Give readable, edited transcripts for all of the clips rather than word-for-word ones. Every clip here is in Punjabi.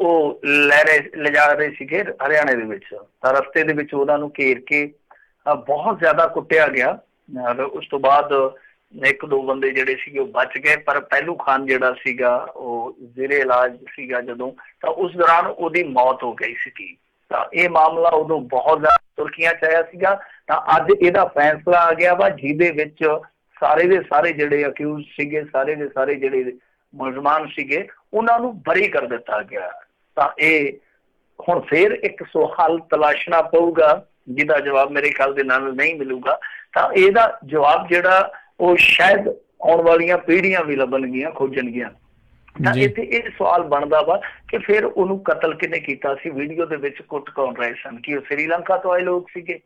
ਉਹ ਲਿਜਾ ਰਹੇ ਸੀਗੇ ਹਰਿਆਣੇ ਦੇ ਵਿੱਚ, ਤਾਂ ਰਸਤੇ ਦੇ ਵਿੱਚ ਉਹਨਾਂ ਨੂੰ ਘੇਰ ਕੇ ਬਹੁਤ ਜ਼ਿਆਦਾ ਕੁੱਟਿਆ ਗਿਆ। ਉਸ ਤੋਂ ਬਾਅਦ ਇੱਕ ਦੋ ਬੰਦੇ ਜਿਹੜੇ ਸੀਗੇ ਉਹ ਬਚ ਗਏ, ਪਰ ਪਹਿਲੂ ਖਾਨ ਜਿਹੜਾ ਸੀਗਾ ਉਹ ਜ਼ੇਰੇ ਇਲਾਜ ਸੀਗਾ ਜਦੋਂ, ਤਾਂ ਉਸ ਦੌਰਾਨ ਉਹਦੀ ਮੌਤ ਹੋ ਗਈ ਸੀਗੀ। ਤਾਂ ਇਹ ਮਾਮਲਾ ਉਦੋਂ ਬਹੁਤ ਜ਼ਿਆਦਾ ਸੁਰਖੀਆਂ 'ਚ ਆਇਆ ਸੀਗਾ। ਤਾਂ ਅੱਜ ਇਹਦਾ ਫੈਸਲਾ ਆ ਗਿਆ ਵਾ, ਜਿਹਦੇ ਵਿੱਚ ਸਾਰੇ ਦੇ ਸਾਰੇ ਜਿਹੜੇ ਅਕਿਊਜ਼ ਸੀਗੇ, ਸਾਰੇ ਦੇ ਸਾਰੇ ਜਿਹੜੇ ਮੁਲਜ਼ਮਾਨ ਸੀਗੇ, ਉਹਨਾਂ ਨੂੰ ਬਰੀ ਕਰ ਦਿੱਤਾ ਗਿਆ। ਤਾਂ ਇਹ ਹੁਣ ਫੇਰ ਇੱਕ ਸਵਾਲ ਤਲਾਸ਼ਣਾ ਪਊਗਾ ਜਿਹਦਾ ਜਵਾਬ ਮੇਰੇ ਖਿਆਲ ਦੇ ਨਾਲ ਨਹੀਂ ਮਿਲੂਗਾ। ਤਾਂ ਇਹਦਾ ਜਵਾਬ ਜਿਹੜਾ ਉਹ ਸ਼ਾਇਦ ਆਉਣ ਵਾਲੀਆਂ ਪੀੜ੍ਹੀਆਂ ਵੀ ਲੱਭਣਗੀਆਂ, ਖੋਜਣਗੀਆਂ। ਤਾਂ ਇੱਥੇ ਇਹ ਸਵਾਲ ਬਣਦਾ ਵਾ ਕਿ ਫਿਰ ਉਹਨੂੰ ਕਤਲ ਕਿਹਨੇ ਕੀਤਾ ਸੀ, ਵੀਡੀਓ ਦੇ ਵਿੱਚ ਕੁੱਟ ਕੌਣ ਰਹੇ ਸਨ, ਕਿ ਉਹ ਸ੍ਰੀਲੰਕਾ ਤੋਂ ਆਏ ਲੋਕ ਸੀਗੇ।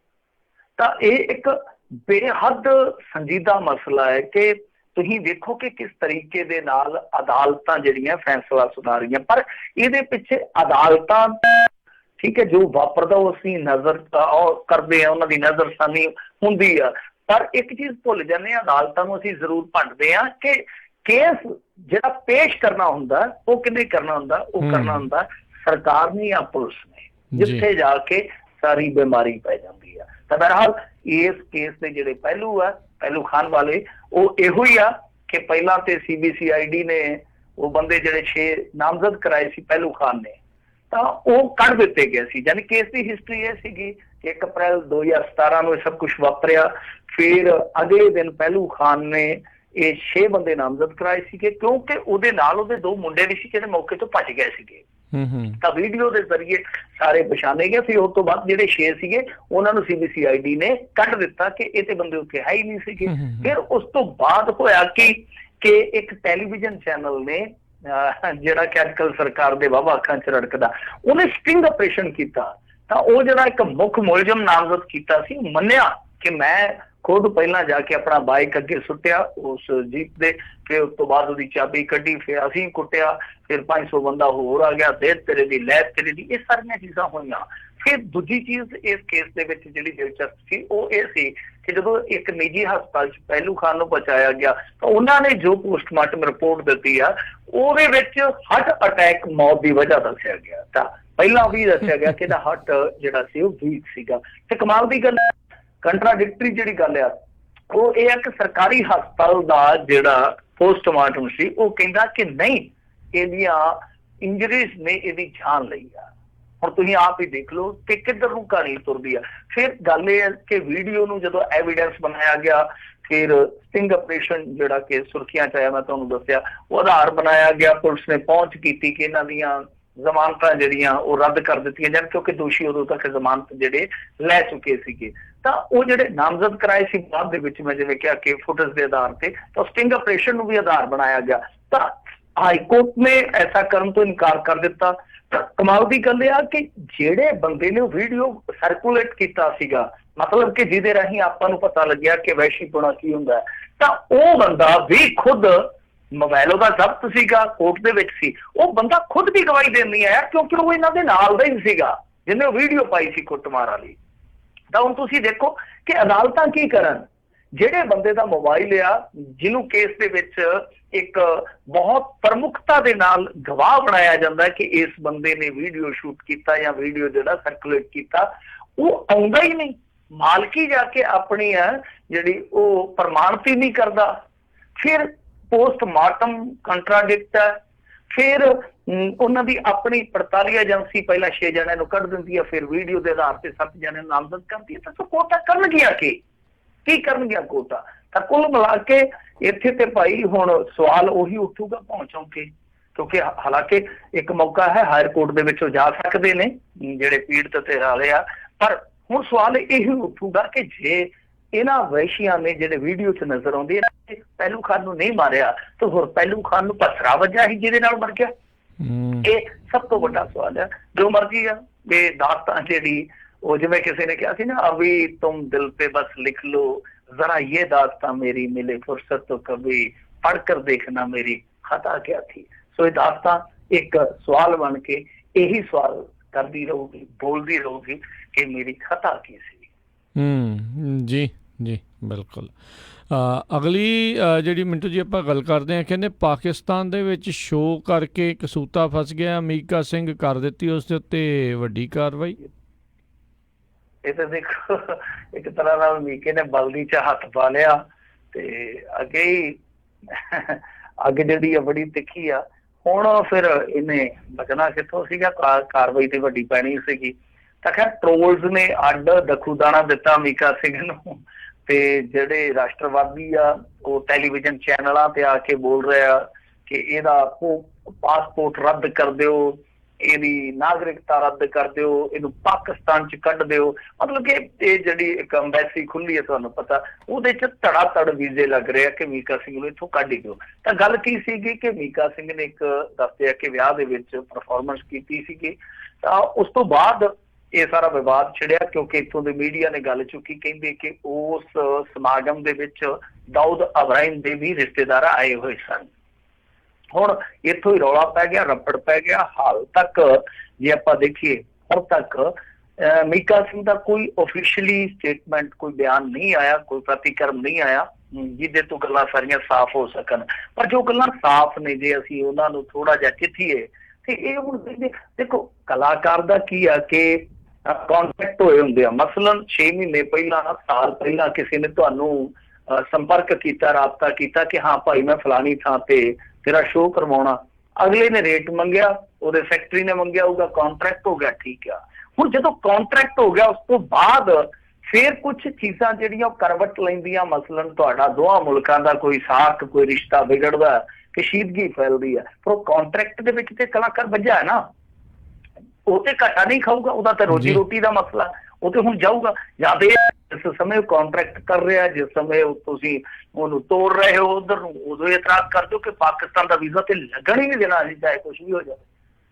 ਤਾਂ ਇਹ ਇੱਕ ਬੇਹੱਦ ਸੰਜੀਦਾ ਮਸਲਾ ਹੈ ਕਿ ਤੁਸੀਂ ਦੇਖੋ ਕਿ ਕਿਸ ਤਰੀਕੇ ਦੇ ਨਾਲ ਅਦਾਲਤਾਂ ਜਿਹੜੀਆਂ ਫੈਸਲਾ ਸੁਣਾ ਰਹੀਆਂ, ਪਰ ਇਹਦੇ ਪਿੱਛੇ ਅਦਾਲਤਾਂ ਠੀਕ ਹੈ ਜੋ ਵਾਪਰਦਾ ਉਹ ਅਸੀਂ ਨਜ਼ਰ ਕਰਦੇ ਹਾਂ, ਉਹਨਾਂ ਦੀ ਨਜ਼ਰਸਾਨੀ ਹੁੰਦੀ ਆ। ਪਰ ਇੱਕ ਚੀਜ਼ ਭੁੱਲ ਜਾਂਦੇ ਹਾਂ, ਅਦਾਲਤਾਂ ਨੂੰ ਅਸੀਂ ਜ਼ਰੂਰ ਭੰਡਦੇ ਹਾਂ ਕਿ ਕੇਸ ਜਿਹੜਾ ਪੇਸ਼ ਕਰਨਾ ਹੁੰਦਾ ਉਹ ਕਿਹਨੇ ਕਰਨਾ ਹੁੰਦਾ, ਉਹ ਕਰਨਾ ਹੁੰਦਾ ਸਰਕਾਰ ਨੇ ਜਾਂ ਪੁਲਿਸ ਨੇ, ਜਿੱਥੇ ਜਾ ਕੇ ਸਾਰੀ ਬਿਮਾਰੀ ਪੈ ਜਾਂਦੀ ਆ। ਤਾਂ ਬਹਰਹਾਲ ਇਸ ਕੇਸ ਦੇ ਜਿਹੜੇ ਪਹਿਲੂ ਆ, ਪਹਿਲੂ ਖਾਨ ਵਾਲੇ, ਉਹ ਇਹੋ ਹੀ ਆ ਕਿ ਪਹਿਲਾਂ ਤੇ CBCID ਨੇ ਉਹ ਬੰਦੇ ਜਿਹੜੇ 6 ਨਾਮਜ਼ਦ ਕਰਾਏ ਸੀ ਪਹਿਲੂ ਖਾਨ ਨੇ, ਤਾਂ ਉਹ ਕੱਢ ਦਿੱਤੇ ਗਏ ਸੀ। ਯਾਨੀ ਕੇਸ ਦੀ ਹਿਸਟਰੀ ਇਹ ਸੀਗੀ ਕਿ 1 ਅਪ੍ਰੈਲ 2017 ਨੂੰ ਇਹ ਸਭ ਕੁਛ ਵਾਪਰਿਆ। ਫਿਰ ਅਗਲੇ ਦਿਨ ਪਹਿਲੂ ਖਾਨ ਨੇ ਇਹ 6 ਬੰਦੇ ਨਾਮਜ਼ਦ ਕਰਾਏ ਸੀਗੇ, ਕਿਉਂਕਿ ਉਹਦੇ ਨਾਲ ਉਹਦੇ 2 ਮੁੰਡੇ ਵੀ ਸੀ ਜਿਹੜੇ ਮੌਕੇ ਤੋਂ ਭੱਜ ਗਏ ਸੀਗੇ। ਤਾਂ ਵੀਡੀਓ ਦੇ ਜ਼ਰੀਏ ਸਾਰੇ ਪਛਾਣੇ ਗਏ। ਫਿਰ ਉਸ ਤੋਂ ਬਾਅਦ ਜਿਹੜੇ 6 ਸੀਗੇ ਉਹਨਾਂ ਨੂੰ CBCID ਨੇ ਕੱਢ ਦਿੱਤਾ ਕਿ ਇਹ ਤੇ ਬੰਦੇ ਉੱਥੇ ਹੈ ਹੀ ਨਹੀਂ ਸੀਗੇ। ਫਿਰ ਉਸ ਤੋਂ ਬਾਅਦ ਹੋਇਆ ਕਿ ਇੱਕ ਟੈਲੀਵਿਜ਼ਨ ਚੈਨਲ ਨੇ ਜਿਹੜਾ ਕਿ ਅੱਜ ਕੱਲ੍ਹ ਸਰਕਾਰ ਦੇ ਵਾਹਵਾ ਅੱਖਾਂ 'ਚ ਰੜਕਦਾ, ਉਹਨੇ ਸਟਿੰਗ ਆਪਰੇਸ਼ਨ ਕੀਤਾ। ਤਾਂ ਉਹ ਜਿਹੜਾ ਇੱਕ ਮੁੱਖ ਮੁਲਜ਼ਮ ਨਾਮਜ਼ਦ ਕੀਤਾ ਸੀ, ਮੰਨਿਆ ਕਿ ਮੈਂ ਖੁਦ ਪਹਿਲਾਂ ਜਾ ਕੇ ਆਪਣਾ ਬਾਈਕ ਅੱਗੇ ਸੁੱਟਿਆ ਉਸ ਜੀਪ ਦੇ, ਫਿਰ ਉਸ ਤੋਂ ਬਾਅਦ ਉਹਦੀ ਚਾਬੀ ਕੱਢੀ, ਫਿਰ ਅਸੀਂ ਕੁੱਟਿਆ, ਫਿਰ 500 ਬੰਦਾ ਹੋਰ ਆ ਗਿਆ, ਦੇ ਤੇਰੇ ਦੀ ਲੈ ਤੇਰੇ ਦੀ, ਇਹ ਸਾਰੀਆਂ ਚੀਜ਼ਾਂ ਹੋਈਆਂ। ਫਿਰ ਦੂਜੀ ਚੀਜ਼ ਇਸ ਕੇਸ ਦੇ ਵਿੱਚ ਜਿਹੜੀ ਦਿਲਚਸਪ ਸੀ ਉਹ ਇਹ ਸੀ ਕਿ ਜਦੋਂ ਇੱਕ ਨਿੱਜੀ ਹਸਪਤਾਲ 'ਚ ਪਹਿਲੂ ਖਾਨ ਨੂੰ ਪਹੁੰਚਾਇਆ ਗਿਆ ਤਾਂ ਉਹਨਾਂ ਨੇ ਜੋ ਪੋਸਟਮਾਰਟਮ ਰਿਪੋਰਟ ਦਿੱਤੀ ਆ ਉਹਦੇ ਵਿੱਚ ਹਾਰਟ ਅਟੈਕ ਮੌਤ ਦੀ ਵਜ੍ਹਾ ਦੱਸਿਆ ਗਿਆ। ਤਾਂ ਪਹਿਲਾਂ ਵੀ ਦੱਸਿਆ ਗਿਆ ਕਿ ਇਹਦਾ ਹਾਰਟ ਜਿਹੜਾ ਸੀ ਉਹ ਵੀਕ ਸੀਗਾ। ਤੇ ਕਮਾਲ ਦੀ ਗੱਲ, ਕੰਟਰਾਡਿਕਟਰੀ ਜਿਹੜੀ ਗੱਲ ਆ ਉਹ ਇਹ ਆ ਕਿ ਸਰਕਾਰੀ ਹਸਪਤਾਲ ਦਾ ਜਿਹੜਾ ਪੋਸਟਮਾਰਟਮ ਸੀ ਉਹ ਕਹਿੰਦਾ ਕਿ ਨਹੀਂ, ਇਹਦੀਆਂ ਇੰਜਰੀਜ਼ ਨੇ ਇਹਦੀ ਜਾਨ ਲਈ ਆ। ਹੁਣ ਤੁਸੀਂ ਆਪ ਹੀ ਦੇਖ ਲਓ ਕਿ ਕਿੱਧਰ ਨੂੰ ਕਹਾਣੀ ਤੁਰਦੀ ਆ। ਫਿਰ ਗੱਲ ਇਹ ਹੈ ਕਿ ਵੀਡੀਓ ਨੂੰ ਜਦੋਂ ਐਵੀਡੈਂਸ ਬਣਾਇਆ ਗਿਆ, ਫਿਰ ਸਟਿੰਗ ਆਪਰੇਸ਼ਨ ਜਿਹੜਾ ਕਿ ਸੁਰਖੀਆਂ 'ਚ ਆਇਆ, ਮੈਂ ਤੁਹਾਨੂੰ ਦੱਸਿਆ, ਉਹ ਆਧਾਰ ਬਣਾਇਆ ਗਿਆ। ਪੁਲਿਸ ਨੇ ਪਹੁੰਚ ਕੀਤੀ ਕਿ ਇਹਨਾਂ ਦੀਆਂ ਜ਼ਮਾਨਤਾਂ ਜਿਹੜੀਆਂ ਉਹ ਰੱਦ ਕਰ ਦਿੱਤੀਆਂ ਜਾਣ, ਕਿਉਂਕਿ ਦੋਸ਼ੀ ਉਦੋਂ ਤੱਕ ਜ਼ਮਾਨਤ ਜਿਹੜੇ ਲੈ ਚੁੱਕੇ ਸੀਗੇ। ਤਾਂ ਉਹ ਜਿਹੜੇ ਨਾਮਜ਼ਦ ਕਰਾਏ ਸੀ ਬਾਅਦ ਦੇ ਵਿੱਚ, ਮੈਂ ਜਿਵੇਂ ਕਿਹਾ ਕਿ ਫੁਟੇਜ ਦੇ ਆਧਾਰ ਤੇ, ਤਾਂ ਸਟਿੰਗ ਆਪਰੇਸ਼ਨ ਨੂੰ ਵੀ ਆਧਾਰ ਬਣਾਇਆ ਗਿਆ। ਤਾਂ ਹਾਈਕੋਰਟ ਨੇ ਐਸਾ ਕਰਨ ਤੋਂ ਇਨਕਾਰ ਕਰ ਦਿੱਤਾ। ਤਾਂ ਕਮਾਲ ਦੀ ਗੱਲ ਇਹ ਆ ਕਿ ਜਿਹੜੇ ਬੰਦੇ ਨੇ ਉਹ ਵੀਡੀਓ ਸਰਕੂਲੇਟ ਕੀਤਾ ਸੀਗਾ, ਮਤਲਬ ਕਿ ਜਿਹਦੇ ਰਾਹੀਂ ਆਪਾਂ ਨੂੰ ਪਤਾ ਲੱਗਿਆ ਕਿ ਵਹਿਸ਼ੀਪੁਣਾ ਕੀ ਹੁੰਦਾ ਹੈ, ਤਾਂ ਉਹ ਬੰਦਾ ਵੀ ਖੁਦ ਮੋਬਾਈਲ ਉਹਦਾ ਜ਼ਬਤ ਸੀਗਾ, ਕੋਰਟ ਦੇ ਵਿੱਚ ਸੀ, ਉਹ ਬੰਦਾ ਖੁਦ ਵੀ ਗਵਾਹੀ ਦੇਣ ਨਹੀਂ ਆਇਆ ਕਿਉਂਕਿ ਉਹ ਇਹਨਾਂ ਦੇ ਨਾਲ ਦਾ ਹੀ ਸੀਗਾ ਜਿਹਨੇ ਉਹ ਵੀਡੀਓ ਪਾਈ ਸੀ ਕੁੱਟਮਾਰ ਵਾਲੀ। ਤਾਂ ਹੁਣ ਤੁਸੀਂ ਦੇਖੋ ਕਿ ਅਦਾਲਤਾਂ ਕੀ ਕਰਨ, ਜਿਹੜੇ ਬੰਦੇ ਦਾ ਮੋਬਾਈਲ ਆ, ਜਿਹਨੂੰ ਕੇਸ ਦੇ ਵਿੱਚ ਇੱਕ ਬਹੁਤ ਪ੍ਰਮੁੱਖਤਾ ਦੇ ਨਾਲ ਗਵਾਹ ਬਣਾਇਆ ਜਾਂਦਾ ਕਿ ਇਸ ਬੰਦੇ ਨੇ ਵੀਡੀਓ ਸ਼ੂਟ ਕੀਤਾ ਜਾਂ ਵੀਡੀਓ ਜਿਹੜਾ ਸਰਕੂਲੇਟ ਕੀਤਾ, ਉਹ ਆਉਂਦਾ ਹੀ ਨਹੀਂ। ਮਾਲਕੀ ਜਾ ਕੇ ਆਪਣੀ ਜਿਹੜੀ ਉਹ ਪ੍ਰਮਾਣਿਤ ਹੀ ਨਹੀਂ ਕਰਦਾ। ਫਿਰ ਪੋਸਟਮਾਰਟਮ ਕੰਟਰਾਡਿਕਟ ਹੈ। ਫਿਰ ਉਹਨਾਂ ਦੀ ਆਪਣੀ 45 ਏਜੰਸੀ ਪਹਿਲਾਂ 6 ਜਣਿਆਂ ਨੂੰ ਕੱਢ ਦਿੰਦੀ ਹੈ, ਫਿਰ ਵੀਡੀਓ ਦੇ ਆਧਾਰ ਤੇ 7 ਜਣਿਆਂ ਨੂੰ ਨਾਮਜ਼ਦ ਕਰਦੀ ਹੈ। ਤਾਂ ਕੋਟਾ ਕਰਨਗੀਆਂ ਕੀ ਕਰਨਗੀਆਂ ਕੋਟਾ। ਤਾਂ ਕੁੱਲ ਮਿਲਾ ਕੇ ਇੱਥੇ ਤੇ ਭਾਈ ਹੁਣ ਸਵਾਲ ਉਹੀ ਉੱਠੂਗਾ ਪਹੁੰਚੋਂ ਕੇ, ਕਿਉਂਕਿ ਹਾਲਾਂਕਿ ਇੱਕ ਮੌਕਾ ਹੈ, ਹਾਇਰ ਕੋਰਟ ਦੇ ਵਿੱਚ ਉਹ ਜਾ ਸਕਦੇ ਨੇ ਜਿਹੜੇ ਪੀੜਤ ਤੇ ਵਾਲੇ ਆ, ਪਰ ਹੁਣ ਸਵਾਲ ਇਹੀ ਉੱਠੂਗਾ ਕਿ ਜੇ ਇਹਨਾਂ ਵਹਿਸ਼ੀਆਂ ਨੇ ਜਿਹੜੇ ਵੀਡੀਓ 'ਚ ਨਜ਼ਰ ਆਉਂਦੇ ਪਹਿਲੂ ਖਾਨ ਨੂੰ ਨਹੀਂ ਮਾਰਿਆ ਤਾਂ ਹੋਰ ਪਹਿਲੂ ਖਾਨ ਨੂੰ ਪਸਰਾ ਵੱਜਾ ਸੀ ਜਿਹਦੇ ਨਾਲ ਮਰ ਗਿਆ। ਇਹ ਸਭ ਤੋਂ ਵੱਡਾ ਸਵਾਲ ਹੈ। ਜੋ ਮਰਜ਼ੀ ਆ ਇਹ ਦਾਸਤਾਨ ਜਿਹੜੀ ਉਹ, ਜਿਵੇਂ ਕਿਸੇ ਨੇ ਕਿਹਾ ਸੀ ਨਾ, ਅਭੀ ਤੁਮ ਦਿਲ पे बस लिख लो जरा ये दास्तां मेरी मिले फुर्सत तो कभी पढ़ कर देखना मेरी खता क्या थी। सो ये दास्तां एक सवाल बन के यही सवाल करती रहूगी, बोलती रहूगी कि मेरी खता की सी। जी जी बिल्कुल। ਅਗਲੀ ਜਿਹੜੀ ਮਿੰਟੂ ਜੀ ਆਪਾਂ ਗੱਲ ਕਰਦੇ ਹਾਂ, ਕਹਿੰਦੇ ਪਾਕਿਸਤਾਨ ਦੇ ਵਿੱਚ ਸ਼ੋਅ ਕਰਕੇ ਕਸੂਤਾ ਫਸ ਗਿਆ, ਮੀਕਾ ਸਿੰਘ ਕਰ ਦਿੱਤੀ ਉਸ ਦੇ ਉੱਤੇ ਵੱਡੀ ਕਾਰਵਾਈ। ਇਹ ਤਾਂ ਦੇਖੋ ਇੱਕ ਤਰ੍ਹਾਂ ਨਾਲ ਮੀਕੇ ਨੇ ਬਲਦੀ ਚ ਹੱਥ ਪਾ ਲਿਆ ਤੇ ਅੱਗੇ ਹੀ ਅੱਗ ਜਿਹੜੀ ਆ ਬੜੀ ਤਿੱਖੀ ਆ। ਹੁਣ ਫਿਰ ਇਹਨੇ ਬਚਣਾ ਕਿੱਥੋਂ ਸੀਗਾ, ਕਾਰਵਾਈ ਤੇ ਵੱਡੀ ਪੈਣੀ ਸੀਗੀ। ਤਾਂ ਖੈਰ ਟ੍ਰੋਲਸ ਨੇ ਅੱਡ ਦਖੂਦਾਣਾ ਦਿੱਤਾ ਮੀਕਾ ਸਿੰਘ ਨੂੰ, ਤੇ ਜਿਹੜੇ ਰਾਸ਼ਟਰਵਾਦੀ ਆ ਉਹ ਟੈਲੀਵਿਜ਼ਨ ਚੈਨਲਾਂ ਤੇ ਆ ਕੇ ਬੋਲ ਰਹੇ ਆ ਕਿ ਇਹਦਾ ਪਾਸਪੋਰਟ ਰੱਦ ਕਰ ਦਿਓ, ਇਹਦੀ ਨਾਗਰਿਕਤਾ ਰੱਦ ਕਰ ਦਿਓ, ਇਹਨੂੰ ਪਾਕਿਸਤਾਨ ਚ ਕੱਢ ਦਿਓ। ਮਤਲਬ ਕਿ ਇਹ ਜਿਹੜੀ ਇੱਕ ਅੰਬੈਸੀ ਖੁੱਲੀ ਹੈ ਤੁਹਾਨੂੰ ਪਤਾ, ਉਹਦੇ ਚ ਧੜਾ ਧੜ ਵੀਜ਼ੇ ਲੱਗ ਰਹੇ ਆ ਕਿ ਮੀਕਾ ਸਿੰਘ ਨੂੰ ਇੱਥੋਂ ਕੱਢ ਦਿਓ। ਤਾਂ ਗੱਲ ਕੀ ਸੀਗੀ ਕਿ ਮੀਕਾ ਸਿੰਘ ਨੇ ਇੱਕ ਦੱਸਿਆ ਕਿ ਵਿਆਹ ਦੇ ਵਿੱਚ ਪਰਫਾਰਮੈਂਸ ਕੀਤੀ ਸੀਗੀ। ਤਾਂ ਉਸ ਤੋਂ ਬਾਅਦ ਇਹ ਸਾਰਾ ਵਿਵਾਦ ਛਿੜਿਆ ਕਿਉਂਕਿ ਇੱਥੋਂ ਦੇ ਮੀਡੀਆ ਨੇ ਗੱਲ ਚੁੱਕੀ, ਕਹਿੰਦੇ ਕਿ ਉਸ ਸਮਾਗਮ ਦੇ ਵਿੱਚ ਦਾਊਦ ਇਬਰਾਹਿਮ ਦੇ ਵੀ ਰਿਸ਼ਤੇਦਾਰ ਆਏ ਹੋਏ ਸਨ। ਹੁਣ ਇੱਥੋਂ ਹੀ ਰੌਲਾ ਪੈ ਗਿਆ, ਰੱਪੜ ਪੈ ਗਿਆ। ਹਾਲ ਤੱਕ ਜੇ ਆਪਾਂ ਦੇਖੀਏ ਹੁਣ ਤੱਕ ਮੀਕਾ ਸਿੰਘ ਦਾ ਕੋਈ ਓਫੀਸ਼ੀਅਲੀ ਸਟੇਟਮੈਂਟ, ਕੋਈ ਬਿਆਨ ਨਹੀਂ ਆਇਆ, ਕੋਈ ਪ੍ਰਤੀਕਰਮ ਨਹੀਂ ਆਇਆ ਜਿਹਦੇ ਤੋਂ ਗੱਲਾਂ ਸਾਰੀਆਂ ਸਾਫ਼ ਹੋ ਸਕਣ। ਪਰ ਜੋ ਗੱਲਾਂ ਸਾਫ਼ ਨੇ ਜੇ ਅਸੀਂ ਉਹਨਾਂ ਨੂੰ ਥੋੜਾ ਜਿਹਾ ਚਿੱਥੀਏ ਤੇ ਇਹ ਹੁਣ ਦੇਖੋ ਕਲਾਕਾਰ ਦਾ ਕੀ ਆ ਕਿ ਕਾਂਟੈਕਟ ਹੋਏ ਹੁੰਦੇ ਆ। ਮਸਲਨ 6 ਮਹੀਨੇ ਪਹਿਲਾਂ, ਸਾਲ ਪਹਿਲਾਂ ਕਿਸੇ ਨੇ ਤੁਹਾਨੂੰ ਸੰਪਰਕ ਕੀਤਾ, ਰਾਬਤਾ ਕੀਤਾ ਕਿ ਹਾਂ ਭਾਈ ਮੈਂ ਫਲਾਣੀ ਥਾਂ ਤੇ ਤੇਰਾ ਸ਼ੋਅ ਕਰਵਾਉਣਾ। ਅਗਲੇ ਨੇ ਰੇਟ ਮੰਗਿਆ, ਉਹਦੇ ਸੈਕਟਰੀ ਨੇ ਮੰਗਿਆ ਹੋਊਗਾ, ਕਾਂਟਰੈਕਟ ਹੋ ਗਿਆ, ਠੀਕ ਆ। ਹੁਣ ਜਦੋਂ ਕਾਂਟਰੈਕਟ ਹੋ ਗਿਆ ਉਸ ਤੋਂ ਬਾਅਦ ਫਿਰ ਕੁਝ ਚੀਜ਼ਾਂ ਜਿਹੜੀਆਂ ਉਹ ਕਰਵਟ ਲੈਂਦੀਆਂ। ਮਸਲਨ ਤੁਹਾਡਾ ਦੋਹਾਂ ਮੁਲਕਾਂ ਦਾ ਕੋਈ ਸਾਖ, ਕੋਈ ਰਿਸ਼ਤਾ ਵਿਗੜਦਾ, ਕਸ਼ੀਦਗੀ ਫੈਲਦੀ ਹੈ, ਪਰ ਉਹ ਕਾਂਟਰੈਕਟ ਦੇ ਵਿੱਚ ਤੇ ਕਲਾਕਾਰ ਵੱਜਾ ਹੈ ਨਾ, ਉਹ ਤੇ ਘਾਟਾ ਨਹੀਂ ਖਾਊਗਾ, ਉਹਦਾ ਤਾਂ ਰੋਜੀ ਰੋਟੀ ਦਾ ਮਸਲਾ, ਉਹ ਤੇ ਹੁਣ ਜਾਊਗਾ। ਜਾਂ ਤੇ ਜਿਸ ਸਮੇਂ ਉਹ ਕਾਂਟਰੈਕਟ ਕਰ ਰਿਹਾ, ਜਿਸ ਸਮੇਂ ਤੁਸੀਂ ਉਹਨੂੰ ਤੋੜ ਰਹੇ ਹੋ ਉਧਰ ਨੂੰ, ਉਦੋਂ ਇਤਰਾਜ਼ ਕਰ ਦਿਓ ਕਿ ਪਾਕਿਸਤਾਨ ਦਾ ਵੀਜ਼ਾ ਤੇ ਲੱਗਣ ਹੀ ਨਹੀਂ ਦੇਣਾ ਅਸੀਂ, ਚਾਹੇ ਕੁਛ ਵੀ ਹੋ ਜਾਵੇ,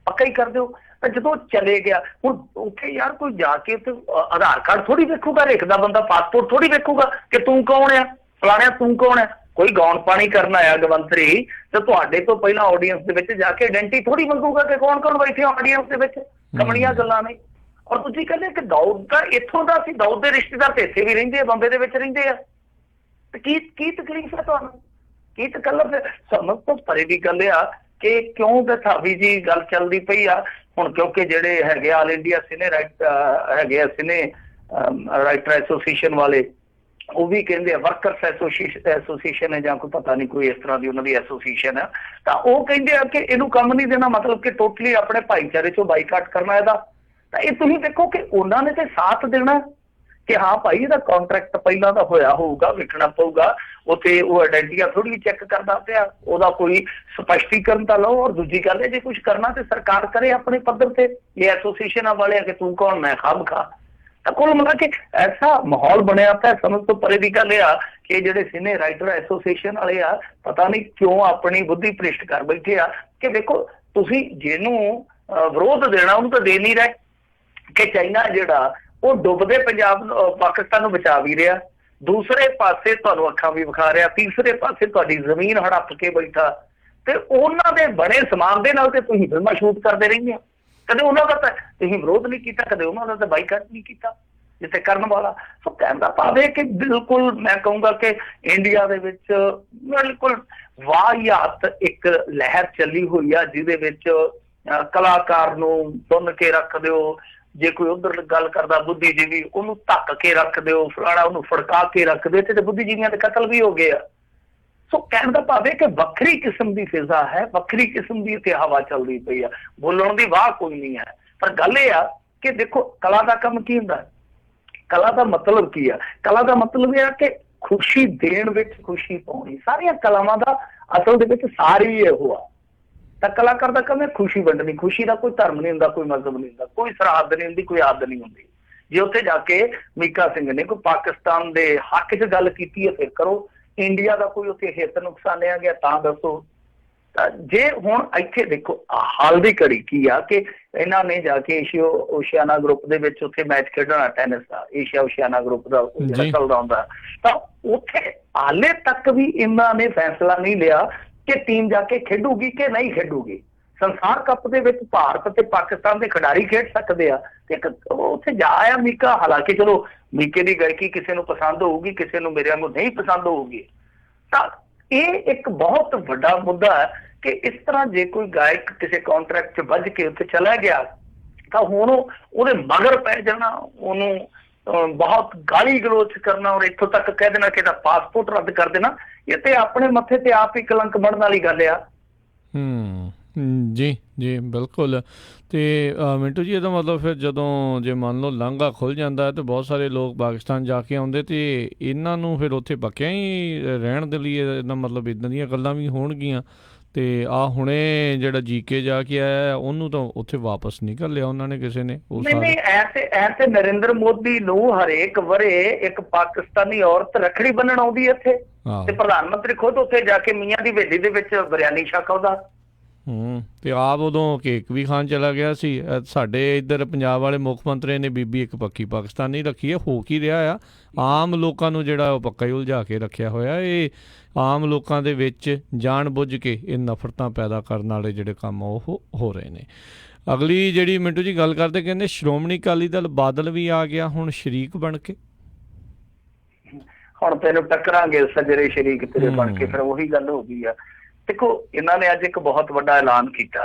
ਪੱਕਾ ਹੀ ਕਰ ਦਿਓ। ਤਾਂ ਜਦੋਂ ਚਲੇ ਗਿਆ ਹੁਣ ਉੱਥੇ ਯਾਰ ਕੋਈ ਜਾ ਕੇ ਤੇ ਆਧਾਰ ਕਾਰਡ ਥੋੜੀ ਵੇਖੂਗਾ, ਰੇਖਦਾ ਬੰਦਾ ਪਾਸਪੋਰਟ ਥੋੜੀ ਵੇਖੂਗਾ ਕਿ ਤੂੰ ਕੌਣ ਆ, ਫਲਾਣਿਆ ਤੂੰ ਕੌਣ ਆ। ਕੋਈ ਗੌਣ ਪਾਣੀ ਕਰਨ ਆਇਆ ਗਵੰਤਰੀ ਤੇ ਤੁਹਾਡੇ ਤੋਂ ਪਹਿਲਾਂ ਆਡੀਅנס ਦੇ ਵਿੱਚ ਜਾ ਕੇ ਆਇਡੈਂਟੀ ਥੋੜੀ ਮੰਗੂਗਾ ਕਿ ਕੌਣ ਕੌਣ ਬੈਠੇ ਆਡੀਅנס ਦੇ ਵਿੱਚ। ਕਮਲੀਆਂ ਗੱਲਾਂ ਨੇ। ਔਰ ਤੁਸੀਂ ਕਹਿੰਦੇ ਕਿ ਦਾਊਦ ਦਾ ਇੱਥੋਂ ਦਾ ਸੀ, ਦਾਊਦ ਦੇ ਰਿਸ਼ਤੇਦਾਰ ਤੇ ਇੱਥੇ ਵੀ ਰਹਿੰਦੇ ਆ, ਬੰਬੇ ਦੇ ਵਿੱਚ ਰਹਿੰਦੇ ਆ, ਤੇ ਕੀ ਤਕਲੀਫ ਹੈ ਤੁਹਾਨੂੰ, ਕੀ ਤਕੱਲਫ? ਸਮਝ ਤੋਂ ਪਰੇ ਦੀ ਗੱਲ ਆ ਕਿ ਕਿਉਂ ਬਥਾਵੀ ਜੀ ਗੱਲ ਚੱਲਦੀ ਪਈ ਆ ਹੁਣ, ਕਿਉਂਕਿ ਜਿਹੜੇ ਹੈਗੇ ਆਲ ਇੰਡੀਆ ਸਿਨੇ ਹੈਗੇ ਆ, ਸਿਨੇ ਰਾਈਟਰ ਐਸੋਸੀਏਸ਼ਨ ਵਾਲੇ, ਉਹ ਵੀ ਕਹਿੰਦੇ ਆ, ਵਰਕਰਸ ਐਸੋਸੀਏਸ਼ਨ ਹੈ ਜਾਂ ਕੋਈ ਪਤਾ ਨਹੀਂ ਕੋਈ ਇਸ ਤਰ੍ਹਾਂ ਦੀ ਉਹਨਾਂ ਦੀ ਐਸੋਸੀਏਸ਼ਨ ਹੈ, ਤਾਂ ਉਹ ਕਹਿੰਦੇ ਆ ਕਿ ਇਹਨੂੰ ਕੰਮ ਨਹੀਂ ਦੇਣਾ, ਮਤਲਬ ਕਿ ਟੋਟਲੀ ਆਪਣੇ ਭਾਈਚਾਰੇ ਚੋਂ ਬਾਈਕਾਟ ਕਰਨਾ ਇਹਦਾ। ਤਾਂ ਇਹ ਤੁਸੀਂ ਦੇਖੋ ਕਿ ਉਹਨਾਂ ਨੇ ਤੇ ਸਾਥ ਦੇਣਾ ਕਿ ਹਾਂ ਭਾਈ ਇਹਦਾ ਕਾਂਟਰੈਕਟ ਪਹਿਲਾਂ ਦਾ ਹੋਇਆ ਹੋਊਗਾ, ਵੇਖਣਾ ਪਊਗਾ, ਉੱਥੇ ਉਹ ਆਇਡੈਂਟੀਆਂ ਥੋੜੀ ਚੈੱਕ ਕਰਦਾ ਪਿਆ, ਉਹਦਾ ਕੋਈ ਸਪਸ਼ਟੀਕਰਨ ਤਾਂ ਲਓ। ਔਰ ਦੂਜੀ ਗੱਲ ਹੈ ਜੇ ਕੁਝ ਕਰਨਾ ਤੇ ਸਰਕਾਰ ਕਰੇ ਆਪਣੇ ਪੱਧਰ ਤੇ, ਇਹ ਐਸੋਸੀਏਸ਼ਨਾਂ ਵਾਲੇ ਆ ਕਿ ਤੂੰ ਕੌਣ ਮੈਂ ਖਾਮ ਖਾ। ਤਾਂ ਕੁੱਲ ਮਿਲਾ ਕੇ ਐਸਾ ਮਾਹੌਲ ਬਣਿਆ ਪਿਆ, ਸਮਝ ਤੋਂ ਪਰੇ ਦੀ ਗੱਲ ਆ ਕਿ ਜਿਹੜੇ ਸਿਨੇ ਰਾਈਟਰ ਐਸੋਸੀਏਸ਼ਨ ਵਾਲੇ ਆ ਪਤਾ ਨਹੀਂ ਕਿਉਂ ਆਪਣੀ ਬੁੱਧੀ ਭ੍ਰਿਸ਼ਟ ਕਰ ਬੈਠੇ ਆ ਕਿ ਦੇਖੋ ਤੁਸੀਂ ਜਿਹਨੂੰ ਵਿਰੋਧ ਦੇਣਾ ਉਹਨੂੰ ਤਾਂ ਦੇ ਨਹੀਂ ਰਹੇ। ਕਿ ਚਾਈਨਾ ਜਿਹੜਾ ਉਹ ਡੁੱਬਦੇ ਪੰਜਾਬ ਪਾਕਿਸਤਾਨ ਨੂੰ ਬਚਾ ਵੀ ਰਿਹਾ, ਦੂਸਰੇ ਪਾਸੇ ਤੁਹਾਨੂੰ ਅੱਖਾਂ ਵੀ ਵਿਖਾ ਰਿਹਾ, ਤੀਸਰੇ ਪਾਸੇ ਤੁਹਾਡੀ ਜ਼ਮੀਨ ਹੜੱਪ ਕੇ ਬੈਠਾ, ਤੇ ਉਹਨਾਂ ਦੇ ਬਣੇ ਸਮਾਨ ਦੇ ਨਾਲ ਤੇ ਤੁਸੀਂ ਫਿਲਮਾਂ ਸ਼ੂਟ ਕਰਦੇ ਰਹਿੰਦੇ ਹੋ। ਕਦੇ ਉਹਨਾਂ ਦਾ ਤਾਂ ਤੁਸੀਂ ਵਿਰੋਧ ਨਹੀਂ ਕੀਤਾ, ਕਦੇ ਉਹਨਾਂ ਦਾ ਤਾਂ ਬਾਈਕਾਟ ਨਹੀਂ ਕੀਤਾ ਜਿੱਥੇ ਕਰਨ ਵਾਲਾ। ਸੋ ਕਹਿਣ ਦਾ ਭਾਵ ਹੈ ਕਿ ਬਿਲਕੁਲ ਮੈਂ ਕਹੂੰਗਾ ਕਿ ਇੰਡੀਆ ਦੇ ਵਿੱਚ ਬਿਲਕੁਲ ਵਾਹਿਆਤ ਇੱਕ ਲਹਿਰ ਚੱਲੀ ਹੋਈ ਆ, ਜਿਹਦੇ ਵਿੱਚ ਕਲਾਕਾਰ ਨੂੰ ਸੁਣ ਕੇ ਰੱਖ ਦਿਓ, ਜੇ ਕੋਈ ਉਧਰ ਗੱਲ ਕਰਦਾ ਬੁੱਧੀਜੀਵੀ ਉਹਨੂੰ ਧੱਕ ਕੇ ਰੱਖ ਦਿਓ, ਫਲਾਣਾ ਉਹਨੂੰ ਫੜਕਾ ਕੇ ਰੱਖ ਦਿਓ, ਤੇ ਬੁੱਧੀਜੀਵੀਆਂ ਦੇ ਕਤਲ ਵੀ ਹੋ ਗਏ ਆ। ਸੋ ਕਹਿਣ ਦਾ ਭਾਵ ਹੈ ਕਿ ਵੱਖਰੀ ਕਿਸਮ ਦੀ ਫਿਜ਼ਾ ਹੈ, ਵੱਖਰੀ ਕਿਸਮ ਦੀ ਇੱਥੇ ਹਵਾ ਚੱਲਦੀ ਪਈ ਆ, ਬੋਲਣ ਦੀ ਵਾਹ ਕੋਈ ਨਹੀਂ ਹੈ। ਪਰ ਗੱਲ ਇਹ ਆ ਕਿ ਦੇਖੋ ਕਲਾ ਦਾ ਕੰਮ ਕੀ ਹੁੰਦਾ, ਕਲਾ ਦਾ ਮਤਲਬ ਕੀ ਆ? ਕਲਾ ਦਾ ਮਤਲਬ ਇਹ ਆ ਕਿ ਖੁਸ਼ੀ ਦੇਣ ਵਿੱਚ ਖੁਸ਼ੀ ਪਾਉਣੀ। ਸਾਰੀਆਂ ਕਲਾਵਾਂ ਦਾ ਅਸਲ ਦੇ ਵਿੱਚ ਸਾਰੀ ਇਹੋ ਆ। ਤਾਂ ਕਲਾਕਾਰ ਦਾ ਕੰਮ ਹੈ ਖੁਸ਼ੀ ਵੰਡਣੀ। ਖੁਸ਼ੀ ਦਾ ਕੋਈ ਧਰਮ ਨਹੀਂ ਹੁੰਦਾ, ਕੋਈ ਮਜ਼ਹਬ ਨਹੀਂ ਹੁੰਦਾ, ਕੋਈ ਸਰਹੱਦ ਨਹੀਂ ਹੁੰਦੀ, ਕੋਈ ਆਦ ਨਹੀਂ ਹੁੰਦੀ। ਜੇ ਉੱਥੇ ਜਾ ਕੇ ਮੀਕਾ ਸਿੰਘ ਨੇ ਕੋਈ ਪਾਕਿਸਤਾਨ ਦੇ ਹੱਕ 'ਚ ਗੱਲ ਕੀਤੀ ਹੈ ਫਿਰ ਕਰੋ, ਇੰਡੀਆ ਦਾ ਕੋਈ ਉੱਥੇ ਹਿੱਤ ਨੁਕਸਾਨਿਆ ਗਿਆ ਤਾਂ ਦੱਸੋ। ਤਾਂ ਜੇ ਹੁਣ ਇੱਥੇ ਦੇਖੋ ਹਾਲ ਦੀ ਘੜੀ ਕੀ ਆ ਕਿ ਇਹਨਾਂ ਨੇ ਜਾ ਕੇ ਓਸ਼ੀਆਨਾ ਗਰੁੱਪ ਦੇ ਵਿੱਚ ਉੱਥੇ ਮੈਚ ਖੇਡਣਾ, ਟੈਨਿਸ ਦਾ ਏਸ਼ੀਆ ਓਸ਼ੀਆਨਾ ਗਰੁੱਪ ਦਾ ਚੱਲਦਾ ਹੁੰਦਾ, ਤਾਂ ਉੱਥੇ ਹਾਲੇ ਤੱਕ ਵੀ ਇਹਨਾਂ ਨੇ ਫੈਸਲਾ ਨਹੀਂ ਲਿਆ ਕਿ ਟੀਮ ਜਾ ਕੇ ਖੇਡੂਗੀ ਕਿ ਨਹੀਂ ਖੇਡੂਗੀ। ਸੰਸਾਰ ਕੱਪ ਦੇ ਵਿੱਚ ਭਾਰਤ ਤੇ ਪਾਕਿਸਤਾਨ ਦੇ ਖਿਡਾਰੀ ਖੇਡ ਸਕਦੇ ਆ ਤੇ ਇੱਕ ਉੱਥੇ ਜਾ ਆਇਆ ਮੀਕਾ। ਹਾਲਾਂਕਿ ਚਲੋ ਮੀਕੇ ਦੀ ਗਾਇਕੀ ਕਿਸੇ ਨੂੰ ਪਸੰਦ ਹੋਊਗੀ, ਕਿਸੇ ਨੂੰ ਮੇਰੇ ਵਾਂਗੂ ਨਹੀਂ ਪਸੰਦ ਹੋਊਗੀ। ਤਾਂ ਇਹ ਇੱਕ ਬਹੁਤ ਵੱਡਾ ਮੁੱਦਾ ਹੈ ਕਿ ਇਸ ਤਰ੍ਹਾਂ ਜੇ ਕੋਈ ਗਾਇਕ ਕਿਸੇ ਕੰਟਰੈਕਟ 'ਚ ਵੱਜ ਕੇ ਉੱਥੇ ਚਲਾ ਗਿਆ ਤਾਂ ਹੁਣ ਉਹਦੇ ਮਗਰ ਪੈ ਜਾਣਾ, ਉਹਨੂੰ ਬਹੁਤ ਗਾਲੀ ਗਲੋਚ ਕਰਨਾ ਔਰ ਇੱਥੋਂ ਤੱਕ ਕਹਿ ਦੇਣਾ ਕਿ ਇਹਦਾ ਪਾਸਪੋਰਟ ਰੱਦ ਕਰ ਦੇਣਾ, ਇਹ ਤੇ ਆਪਣੇ ਮੱਥੇ ਤੇ ਆਪ ਹੀ ਕਲੰਕ ਬਣਨ ਵਾਲੀ ਗੱਲ ਆ। ਜੀ ਜੀ ਬਿਲਕੁਲ। ਤੇ ਮਿੰਟੂ ਜੀ, ਇਹਦਾ ਮਤਲਬ ਫਿਰ ਜਦੋਂ ਜੇ ਮੰਨ ਲਓ ਲਾਂਘਾ ਖੁੱਲ੍ਹ ਜਾਂਦਾ ਤੇ ਬਹੁਤ ਸਾਰੇ ਲੋਕ ਪਾਕਿਸਤਾਨ ਜਾ ਕੇ ਆਉਂਦੇ ਤੇ ਇਹਨਾਂ ਨੂੰ ਫਿਰ ਉੱਥੇ ਪੱਕਿਆਂ ਹੀ ਰਹਿਣ ਦੇ ਲਈ ਇਹਦਾ ਮਤਲਬ ਇੱਦਾਂ ਦੀਆਂ ਗੱਲਾਂ ਵੀ ਹੋਣਗੀਆਂ। ਤੇ ਹੁਣੇ ਜਿਹੜਾ ਜੀਕੇ ਜਾ ਕੇ ਆਇਆ ਉਹਨੂੰ ਤਾਂ ਉੱਥੇ ਵਾਪਸ ਨਹੀਂ ਘੱਲਿਆ ਉਹਨਾਂ ਨੇ ਕਿਸੇ ਨੇ। ਨਹੀਂ ਐਸੇ ਨਰਿੰਦਰ ਮੋਦੀ ਨੂੰ ਹਰੇਕ ਵਰੇ ਇੱਕ ਪਾਕਿਸਤਾਨੀ ਔਰਤ ਰੱਖੜੀ ਬੰਨਣ ਆਉਂਦੀ ਹੈ ਇੱਥੇ, ਤੇ ਪ੍ਰਧਾਨ ਮੰਤਰੀ ਖੁਦ ਉੱਥੇ ਜਾ ਕੇ ਮੀਆਂ ਦੀ ਹਵੇਲੀ ਦੇ ਵਿੱਚ ਬਿਰਿਆਨੀ ਛਕ ਆਉਂਦਾ। ਤੇ ਆਪ ਉਦੋਂ ਕੇਕ ਵੀ ਖਾਣ ਚਲਾ ਗਿਆ ਸੀ। ਸਾਡੇ ਇੱਧਰ ਪੰਜਾਬ ਵਾਲੇ ਮੁੱਖ ਮੰਤਰੀ ਨੇ ਬੀਬੀ ਇੱਕ ਪੱਕੀ ਪਾਕਿਸਤਾਨੀ ਰੱਖੀ ਹੈ। ਹੋ ਕੀ ਰਿਹਾ ਆ, ਆਮ ਲੋਕਾਂ ਨੂੰ ਜਿਹੜਾ ਉਹ ਪੱਕਾ ਹੀ ਉਲਝਾ ਕੇ ਰੱਖਿਆ ਹੋਇਆ। ਇਹ ਆਮ ਲੋਕਾਂ ਦੇ ਵਿੱਚ ਜਾਣ ਬੁੱਝ ਕੇ ਇਹ ਨਫ਼ਰਤਾਂ ਪੈਦਾ ਕਰਨ ਵਾਲੇ ਜਿਹੜੇ ਕੰਮ ਉਹ ਹੋ ਰਹੇ ਨੇ। ਅਗਲੀ ਜਿਹੜੀ ਮਿੰਟੂ ਜੀ ਗੱਲ ਕਰਦੇ, ਕਹਿੰਦੇ ਸ਼੍ਰੋਮਣੀ ਅਕਾਲੀ ਦਲ ਬਾਦਲ ਵੀ ਆ ਗਿਆ ਹੁਣ ਸ਼ਰੀਕ ਬਣ ਕੇ। ਹੁਣ ਤੈਨੂੰ ਟੱਕਰਾਂਗੇ ਸਜਰੇ ਸ਼ਰੀਕ ਤੇਰੇ ਬਣ ਕੇ, ਫਿਰ ਉਹੀ ਗੱਲ ਹੋ ਗਈ ਆ। ਦੇਖੋ ਇਹਨਾਂ ਨੇ ਅੱਜ ਇੱਕ ਬਹੁਤ ਵੱਡਾ ਐਲਾਨ ਕੀਤਾ।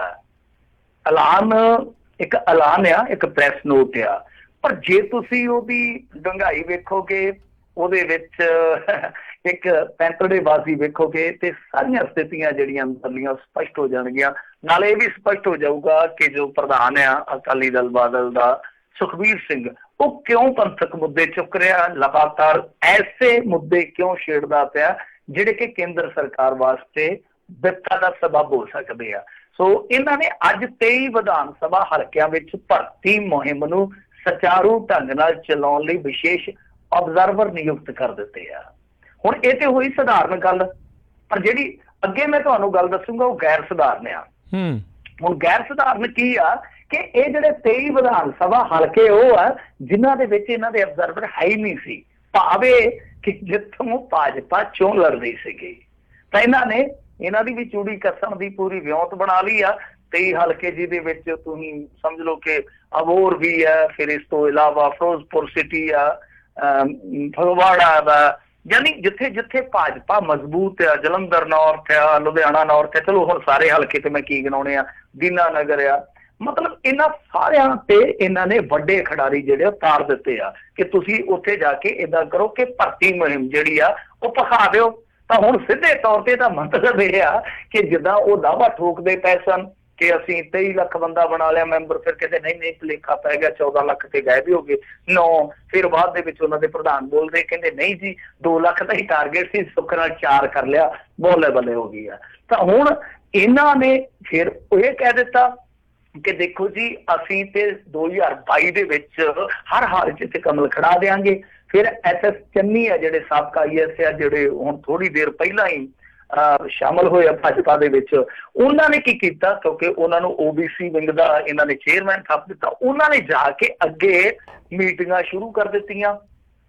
ਇੱਕ ਐਲਾਨ ਆ, ਇੱਕ ਪ੍ਰੈਸ ਨੋਟ ਆ, ਪਰ ਜੇ ਤੁਸੀਂ ਉਹਦੀ ਡੂੰਘਾਈ ਵੇਖੋਗੇ, ਉਹਦੇ ਵਿੱਚ ਇੱਕ ਪੈਂਤੜੇਬਾਜ਼ੀ ਵੇਖੋਗੇ ਤੇ ਸਾਰੀਆਂ ਸਥਿਤੀਆਂ ਜਿਹੜੀਆਂ ਅੰਦਰਲੀਆਂ ਸਪਸ਼ਟ ਹੋ ਜਾਣਗੀਆਂ। ਨਾਲੇ ਇਹ ਵੀ ਸਪਸ਼ਟ ਹੋ ਜਾਊਗਾ ਕਿ ਜੋ ਪ੍ਰਧਾਨ ਆ ਅਕਾਲੀ ਦਲ ਬਾਦਲ ਦਾ ਸੁਖਬੀਰ ਸਿੰਘ, ਉਹ ਕਿਉਂ ਪੰਥਕ ਮੁੱਦੇ ਚੁੱਕ ਰਿਹਾ, ਲਗਾਤਾਰ ਐਸੇ ਮੁੱਦੇ ਕਿਉਂ ਛੇੜਦਾ ਪਿਆ ਜਿਹੜੇ ਕਿ ਕੇਂਦਰ ਸਰਕਾਰ ਵਾਸਤੇ ਬਿਪਤਾ ਦਾ ਸਬਬ ਹੋ ਸਕਦੇ ਆ। ਸੋ ਇਹਨਾਂ ਨੇ ਅੱਜ 23 ਵਿਧਾਨ ਸਭਾ ਹਲਕਿਆਂ ਵਿੱਚ ਭਰਤੀ ਮੁਹਿੰਮ ਨੂੰ ਸੁਚਾਰੂ ਢੰਗ ਨਾਲ ਚਲਾਉਣ ਲਈ ਵਿਸ਼ੇਸ਼ ਆਬਜ਼ਰਵਰ ਨਿਯੁਕਤ ਕਰ ਦਿੱਤੇ ਆ। ਹੁਣ ਇਹ ਤੇ ਹੋਈ ਸਧਾਰਨ ਗੱਲ, ਪਰ ਜਿਹੜੀ ਅੱਗੇ ਮੈਂ ਤੁਹਾਨੂੰ ਗੱਲ ਦੱਸੂਗਾ ਉਹ ਗੈਰ ਸਧਾਰਨ ਆ। ਹੁਣ ਗੈਰ ਸਧਾਰਨ ਕੀ ਆ ਕਿ ਇਹ ਜਿਹੜੇ 23 ਵਿਧਾਨ ਸਭਾ ਹਲਕੇ ਉਹ ਆ ਜਿਨ੍ਹਾਂ ਦੇ ਵਿੱਚ ਇਹਨਾਂ ਦੇ ਆਬਜ਼ਰਵਰ ਹੈ ਹੀ ਨਹੀਂ ਸੀ, ਭਾਵੇਂ ਕਿ ਜਿੱਥੋਂ ਭਾਜਪਾ ਚੋਣ ਲੜ ਰਹੀ ਸੀਗੀ। ਤਾਂ ਇਹਨਾਂ ਦੀ ਵੀ ਚੂੜੀ ਕੱਸਣ ਦੀ ਪੂਰੀ ਵਿਉਂਤ ਬਣਾ ਲਈ ਆ। 23 ਹਲਕੇ ਜਿਹਦੇ ਵਿੱਚ ਤੁਸੀਂ ਸਮਝ ਲਓ ਕਿ ਅਬੋਹਰ ਵੀ ਆ, ਫਿਰ ਇਸ ਤੋਂ ਇਲਾਵਾ ਫਿਰੋਜ਼ਪੁਰ ਸਿਟੀ ਆ, ਫਗਵਾੜਾ ਦਾ, ਯਾਨੀ ਜਿੱਥੇ ਜਿੱਥੇ ਭਾਜਪਾ ਮਜ਼ਬੂਤ ਆ, ਜਲੰਧਰ ਨਾਰਥ ਆ, ਲੁਧਿਆਣਾ ਨਾਰਥ ਆ, ਚਲੋ ਹੁਣ ਸਾਰੇ ਹਲਕੇ ਤੇ ਮੈਂ ਕੀ ਗਿਣਾਉਣੇ ਆ, ਦੀਨਾ ਨਗਰ ਆ, ਮਤਲਬ ਇਹਨਾਂ ਸਾਰਿਆਂ ਤੇ ਇਹਨਾਂ ਨੇ ਵੱਡੇ ਖਿਡਾਰੀ ਜਿਹੜੇ ਉਤਾਰ ਦਿੱਤੇ ਆ ਕਿ ਤੁਸੀਂ ਉੱਥੇ ਜਾ ਕੇ ਏਦਾਂ ਕਰੋ ਕਿ ਭਰਤੀ ਮੁਹਿੰਮ ਜਿਹੜੀ ਆ ਉਹ ਭਖਾ ਦਿਓ। ਤਾਂ ਹੁਣ ਸਿੱਧੇ ਤੌਰ ਤੇ ਤਾਂ ਮਤਲਬ ਇਹ ਆ ਕਿ ਜਿੱਦਾਂ ਉਹ ਦਾਅਵਾ ਠੋਕਦੇ ਪਏ ਸਨ ਕਿ ਅਸੀਂ 23 ਲੱਖ ਬੰਦਾ ਬਣਾ ਲਿਆ ਮੈਂਬਰ, ਫਿਰ ਕਹਿੰਦੇ ਨਹੀਂ ਭੁਲੇਖਾ ਪੈ ਗਿਆ, 14 ਲੱਖ ਤੇ ਗਾਇਬ ਹੀ ਹੋ ਗਏ 9। ਫਿਰ ਬਾਅਦ ਦੇ ਵਿੱਚ ਉਹਨਾਂ ਦੇ ਪ੍ਰਧਾਨ ਬੋਲਦੇ ਕਹਿੰਦੇ ਨਹੀਂ ਜੀ 2 ਲੱਖ ਦਾ ਹੀ ਟਾਰਗੇਟ ਸੀ, ਸੁੱਖ ਨਾਲ 4 ਕਰ ਲਿਆ, ਬੋਲੇ ਬੱਲੇ ਹੋ ਗਈ ਆ। ਤਾਂ ਹੁਣ ਇਹਨਾਂ ਨੇ ਫਿਰ ਇਹ ਕਹਿ ਦਿੱਤਾ ਕਿ ਦੇਖੋ ਜੀ ਅਸੀਂ ਤੇ 2022 ਦੇ ਵਿੱਚ ਹਰ ਹਾਲ 'ਚ ਤੇ ਕਮਲ ਖੜਾ ਦੇਾਂਗੇ। ਫਿਰ SS ਚੰਨੀ ਆ ਜਿਹੜੇ ਸਾਬਕਾ IS ਆ, ਜਿਹੜੇ ਹੁਣ ਥੋੜੀ ਦੇਰ ਪਹਿਲਾਂ ਹੀ ਸ਼ਾਮਲ ਹੋਏ ਆ ਭਾਜਪਾ ਦੇ ਵਿੱਚ, ਉਹਨਾਂ ਨੇ ਕੀ ਕੀਤਾ, ਕਿਉਂਕਿ ਉਹਨਾਂ ਨੂੰ OBC ਵਿੰਗ ਦਾ ਇਹਨਾਂ ਨੇ ਚੇਅਰਮੈਨ ਥਾਪ ਦਿੱਤਾ, ਉਹਨਾਂ ਨੇ ਜਾ ਕੇ ਅੱਗੇ ਮੀਟਿੰਗਾਂ ਸ਼ੁਰੂ ਕਰ ਦਿੱਤੀਆਂ।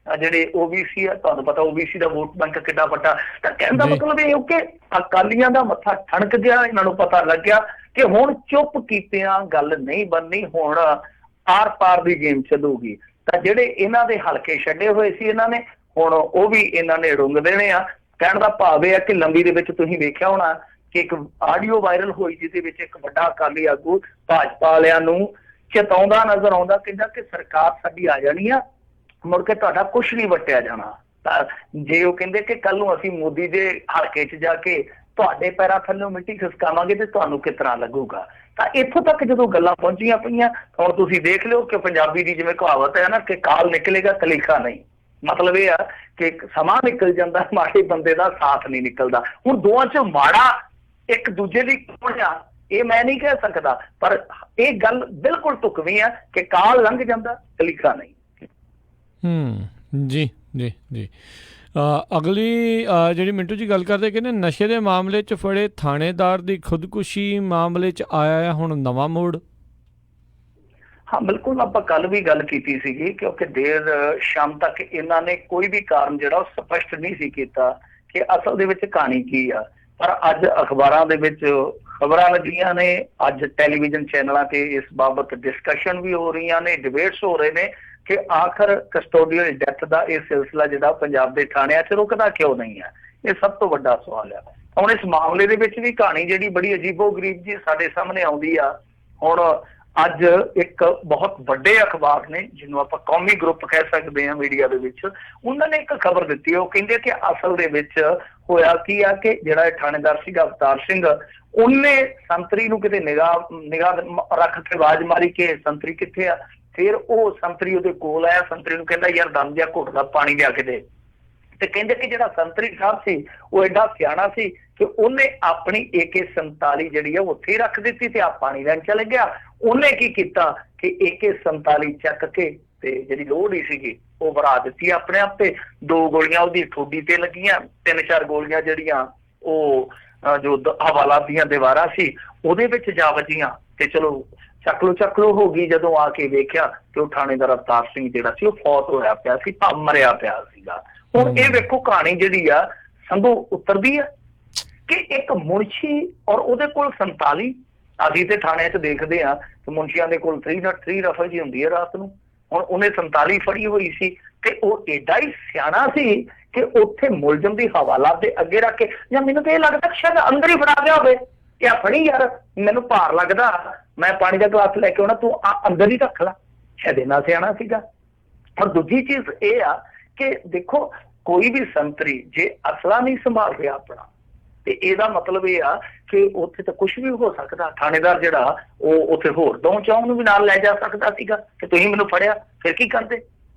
ਜਿਹੜੇ OBC ਆ, ਤੁਹਾਨੂੰ ਪਤਾ OBC ਦਾ ਵੋਟ ਬੈਂਕ ਕਿੱਡਾ ਵੱਡਾ। ਤਾਂ ਕਹਿਣ ਦਾ ਮਤਲਬ ਇਹ ਕਿ ਅਕਾਲੀਆਂ ਦਾ ਮੱਥਾ ਠਣਕ ਗਿਆ, ਇਹਨਾਂ ਨੂੰ ਪਤਾ ਲੱਗਿਆ ਕਿ ਹੁਣ ਚੁੱਪ ਕੀਤਿਆਂ ਗੱਲ ਨਹੀਂ ਬਣਨੀ, ਹੁਣ ਆਰ ਪਾਰ ਦੀ ਗੇਮ ਚੱਲੂਗੀ। ਤਾਂ ਜਿਹੜੇ ਇਹਨਾਂ ਦੇ ਹਲਕੇ ਛੱਡੇ ਹੋਏ ਸੀ ਇਹਨਾਂ ਨੇ, ਹੁਣ ਉਹ ਵੀ ਇਹਨਾਂ ਨੇ ਰੁੰਗ ਦੇਣੇ ਆ। ਕਹਿਣ ਦਾ ਭਾਵ ਇਹ ਆ ਕਿ ਲੰਬੀ ਦੇ ਵਿੱਚ ਤੁਸੀਂ ਵੇਖਿਆ ਹੋਣਾ ਕਿ ਇੱਕ ਆਡੀਓ ਵਾਇਰਲ ਹੋਈ ਜਿਹਦੇ ਵਿੱਚ ਇੱਕ ਵੱਡਾ ਅਕਾਲੀ ਆਗੂ ਭਾਜਪਾ ਵਾਲਿਆਂ ਨੂੰ ਚੇਤਾਉਂਦਾ ਨਜ਼ਰ ਆਉਂਦਾ, ਕਹਿੰਦਾ ਕਿ ਸਰਕਾਰ ਸਾਡੀ ਆ ਜਾਣੀ ਆ, ਮੁੜ ਕੇ ਤੁਹਾਡਾ ਕੁਛ ਨਹੀਂ ਵਟਿਆ ਜਾਣਾ। ਤਾਂ ਜੇ ਉਹ ਕਹਿੰਦੇ ਕਿ ਕੱਲ ਨੂੰ ਅਸੀਂ ਮੋਦੀ ਦੇ ਹਲਕੇ 'ਚ ਜਾ ਕੇ ਤੁਹਾਡੇ ਪੈਰਾਂ ਥੱਲੇ ਮਿੱਟੀ ਖਿਸਕਾਵਾਂਗੇ ਤੇ ਤੁਹਾਨੂੰ ਕਿਸ ਤਰ੍ਹਾਂ ਲੱਗੂਗਾ। ਤਾਂ ਇੱਥੋਂ ਤੱਕ ਜਦੋਂ ਗੱਲਾਂ ਪਹੁੰਚੀਆਂ ਪਈਆਂ, ਹੁਣ ਤੁਸੀਂ ਦੇਖ ਲਿਓ ਕਿ ਪੰਜਾਬੀ ਦੀ ਜਿਵੇਂ ਕਹਾਵਤ ਹੈ ਨਾ ਕਿ ਕਾਲ ਨਿਕਲੇਗਾ ਕਲੀਖਾ ਨਹੀਂ। ਮਤਲਬ ਇਹ ਆ ਕਿ ਸਮਾਂ ਨਿਕਲ ਜਾਂਦਾ, ਮਾੜੇ ਬੰਦੇ ਦਾ ਸਾਥ ਨਹੀਂ ਨਿਕਲਦਾ। ਹੁਣ ਦੋਵਾਂ 'ਚ ਮਾੜਾ ਇੱਕ ਦੂਜੇ ਦੀ ਕੌਣ ਆ ਇਹ ਮੈਂ ਨਹੀਂ ਕਹਿ ਸਕਦਾ, ਪਰ ਇਹ ਗੱਲ ਬਿਲਕੁਲ ਢੁਕਵੀਂ ਆ ਕਿ ਕਾਲ ਲੰਘ ਜਾਂਦਾ, ਕਲੀਖਾ ਨਹੀਂ। ਜੀ ਜੀ ਜੀ। ਅਗਲੀ ਜਿਹੜੀ ਮਿੰਟੂ ਜੀ ਗੱਲ ਕਰਦੇ, ਕਹਿੰਦੇ ਨਸ਼ੇ ਦੇ ਮਾਮਲੇ 'ਚ ਫੜੇ ਥਾਣੇਦਾਰ ਦੀ ਖੁਦਕੁਸ਼ੀ ਮਾਮਲੇ 'ਚ ਆਇਆ ਹੁਣ ਨਵਾਂ ਮੋੜ। ਹਾਂ ਬਿਲਕੁਲ, ਆਪਾਂ ਕੱਲ ਵੀ ਗੱਲ ਕੀਤੀ ਸੀਗੀ, ਕਿਉਂਕਿ ਦੇਰ ਸ਼ਾਮ ਤੱਕ ਇਹਨਾਂ ਨੇ ਕੋਈ ਵੀ ਕਾਰਨ ਜਿਹੜਾ ਉਹ ਸਪਸ਼ਟ ਨਹੀਂ ਸੀ ਕੀਤਾ ਕਿ ਅਸਲ ਦੇ ਵਿੱਚ ਕਹਾਣੀ ਕੀ ਆ। ਪਰ ਅੱਜ ਅਖਬਾਰਾਂ ਦੇ ਵਿੱਚ ਖਬਰਾਂ ਲੱਗੀਆਂ ਨੇ, ਅੱਜ ਟੈਲੀਵਿਜ਼ਨ ਚੈਨਲਾਂ ਤੇ ਇਸ ਬਾਬਤ ਡਿਸਕਸ਼ਨ ਵੀ ਹੋ ਰਹੀਆਂ ਨੇ, ਡਿਬੇਟਸ ਹੋ ਰਹੇ ਨੇ ਕਿ ਆਖਰ ਕਸਟੋਡੀਅਲ ਡੈਥ ਦਾ ਇਹ ਸਿਲਸਿਲਾ ਜਿਹੜਾ ਪੰਜਾਬ ਦੇ ਥਾਣਿਆਂ 'ਚ ਰੁਕਦਾ ਕਿਉਂ ਨਹੀਂ ਹੈ। ਇਹ ਸਭ ਤੋਂ ਵੱਡਾ ਸਵਾਲ ਹੈ। ਹੁਣ ਇਸ ਮਾਮਲੇ ਦੇ ਵਿੱਚ ਵੀ ਕਹਾਣੀ ਜਿਹੜੀ ਬੜੀ ਅਜੀਬੋ-ਗਰੀਬ ਜੀ ਸਾਡੇ ਸਾਹਮਣੇ ਆਉਂਦੀ ਆ। ਹੁਣ ਅੱਜ ਇੱਕ ਬਹੁਤ ਵੱਡੇ ਅਖਬਾਰ ਨੇ, ਜਿਹਨੂੰ ਆਪਾਂ ਕੌਮੀ ਗਰੁੱਪ ਕਹਿ ਸਕਦੇ ਹਾਂ ਮੀਡੀਆ ਦੇ ਵਿੱਚ, ਉਹਨਾਂ ਨੇ ਇੱਕ ਖਬਰ ਦਿੱਤੀ। ਉਹ ਕਹਿੰਦੇ ਕਿ ਅਸਲ ਦੇ ਵਿੱਚ ਹੋਇਆ ਕੀ ਆ ਕਿ ਜਿਹੜਾ ਥਾਣੇਦਾਰ ਸੀਗਾ ਅਵਤਾਰ ਸਿੰਘ, ਉਹਨੇ ਸੰਤਰੀ ਨੂੰ ਕਿਤੇ ਨਿਗਾਹ ਰੱਖ ਕੇ ਆਵਾਜ਼ ਮਾਰੀ ਕਿ ਸੰਤਰੀ ਕਿੱਥੇ ਆ। ਫਿਰ ਉਹ ਸੰਤਰੀ ਉਹਦੇ ਕੋਲ ਆਇਆ, ਸੰਤਰੀ ਨੂੰ ਕਹਿੰਦਾ ਯਾਰ ਦਮ ਜਿਹਾ ਘੁੱਟ ਦਾ ਪਾਣੀ ਲਿਆ ਕੇ ਦੇ। ਤੇ ਕਹਿੰਦੇ ਕਿ ਜਿਹੜਾ ਸੰਤਰੀ ਸਾਹਿਬ ਸੀ ਉਹ ਐਡਾ ਸਿਆਣਾ ਸੀ ਕਿ ਉਹਨੇ ਆਪਣੀ AK-47 ਜਿਹੜੀ ਆ ਉੱਥੇ ਹੀ ਰੱਖ ਦਿੱਤੀ ਤੇ ਆਪ ਪਾਣੀ ਲੈਣ ਚਲੇ ਗਿਆ। ਉਹਨੇ ਕੀ ਕੀਤਾ ਕਿ AK-47 ਚੱਕ ਕੇ ਤੇ ਜਿਹੜੀ ਲੋਹੜੀ ਸੀਗੀ ਉਹ ਵਰਾ ਦਿੱਤੀ ਆਪਣੇ ਆਪ ਤੇ। 2 ਗੋਲੀਆਂ ਉਹਦੀ ਠੋਡੀ ਤੇ ਲੱਗੀਆਂ, 3-4 ਗੋਲੀਆਂ ਜਿਹੜੀਆਂ ਉਹ ਜੋ ਹਵਾਲਾਤ ਦੀਆਂ ਦੀਵਾਰਾਂ ਸੀ ਉਹਦੇ ਵਿੱਚ ਜਾ ਵੱਜੀਆਂ। ਤੇ ਚਲੋ ਚੱਕ ਲੋ ਹੋ ਗਈ। ਜਦੋਂ ਆ ਕੇ ਵੇਖਿਆ ਕਿ ਉਹ ਥਾਣੇਦਾਰ ਅਵਤਾਰ ਸਿੰਘ ਜਿਹੜਾ ਸੀ ਉਹ ਫੌਤ ਹੋਇਆ ਪਿਆ ਸੀ, ਮਰਿਆ ਪਿਆ ਸੀਗਾ। ਹੁਣ ਇਹ ਵੇਖੋ ਕਹਾਣੀ ਜਿਹੜੀ ਆ ਸੰਭੂ ਉਤਰਦੀ ਆ ਕਿ ਇੱਕ ਮੁਨਸ਼ੀ ਔਰ ਉਹਦੇ ਕੋਲ 47, ਅਸੀਂ ਤੇ ਥਾਣਿਆਂ 'ਚ ਦੇਖਦੇ ਆ ਕਿ ਮੁਨਸ਼ੀਆਂ ਦੇ ਕੋਲ 3 ਰਫਲ ਜੀ ਹੁੰਦੀ ਹੈ ਰਾਤ ਨੂੰ। ਹੁਣ ਉਹਨੇ 47 ਫੜੀ ਹੋਈ ਸੀ ਤੇ ਉਹ ਏਡਾ ਹੀ ਸਿਆਣਾ ਸੀ ਕਿ ਉੱਥੇ ਮੁਲਜ਼ਮ ਦੀ ਹਵਾਲਾਤ ਦੇ ਅੱਗੇ ਰੱਖ ਕੇ, ਜਾਂ ਮੈਨੂੰ ਤਾਂ ਇਹ ਲੱਗਦਾ ਸ਼ਾਇਦ ਅੰਦਰ ਹੀ ਫੜਾ ਗਿਆ ਹੋਵੇ ਕਿ ਆ ਫੜੀ ਯਾਰ, ਮੈਨੂੰ ਭਾਰ ਲੱਗਦਾ, ਮੈਂ ਪਾਣੀ ਦਾ ਗਲਾਸ ਲੈ ਕੇ ਆਉਣਾ, ਤੂੰ ਅੰਦਰ ਹੀ ਰੱਖ ਲਾ। ਸ਼ਾਇਦ ਇੰਨਾ ਸਿਆਣਾ ਸੀਗਾ। ਔਰ ਦੂਜੀ ਚੀਜ਼ ਇਹ ਆ ਕਿ ਦੇਖੋ ਕੋਈ ਵੀ ਸੰਤਰੀ ਜੇ ਅਸਲਾ ਨਹੀਂ ਸੰਭਾਲ ਰਿਹਾ ਆਪਣਾ, ਤੇ ਇਹਦਾ ਮਤਲਬ ਇਹ ਆ ਕਿ ਉੱਥੇ ਤਾਂ ਕੁਛ ਵੀ ਹੋ ਸਕਦਾ। ਥਾਣੇਦਾਰ ਜਿਹੜਾ ਉਹ ਉੱਥੇ ਹੋਰ 2-4 ਨੂੰ ਵੀ ਨਾਲ ਲੈ ਜਾ ਸਕਦਾ ਸੀਗਾ ਕਿ ਤੁਸੀਂ ਮੈਨੂੰ ਫੜਿਆ, ਫਿਰ ਕੀ ਕਰਦੇ।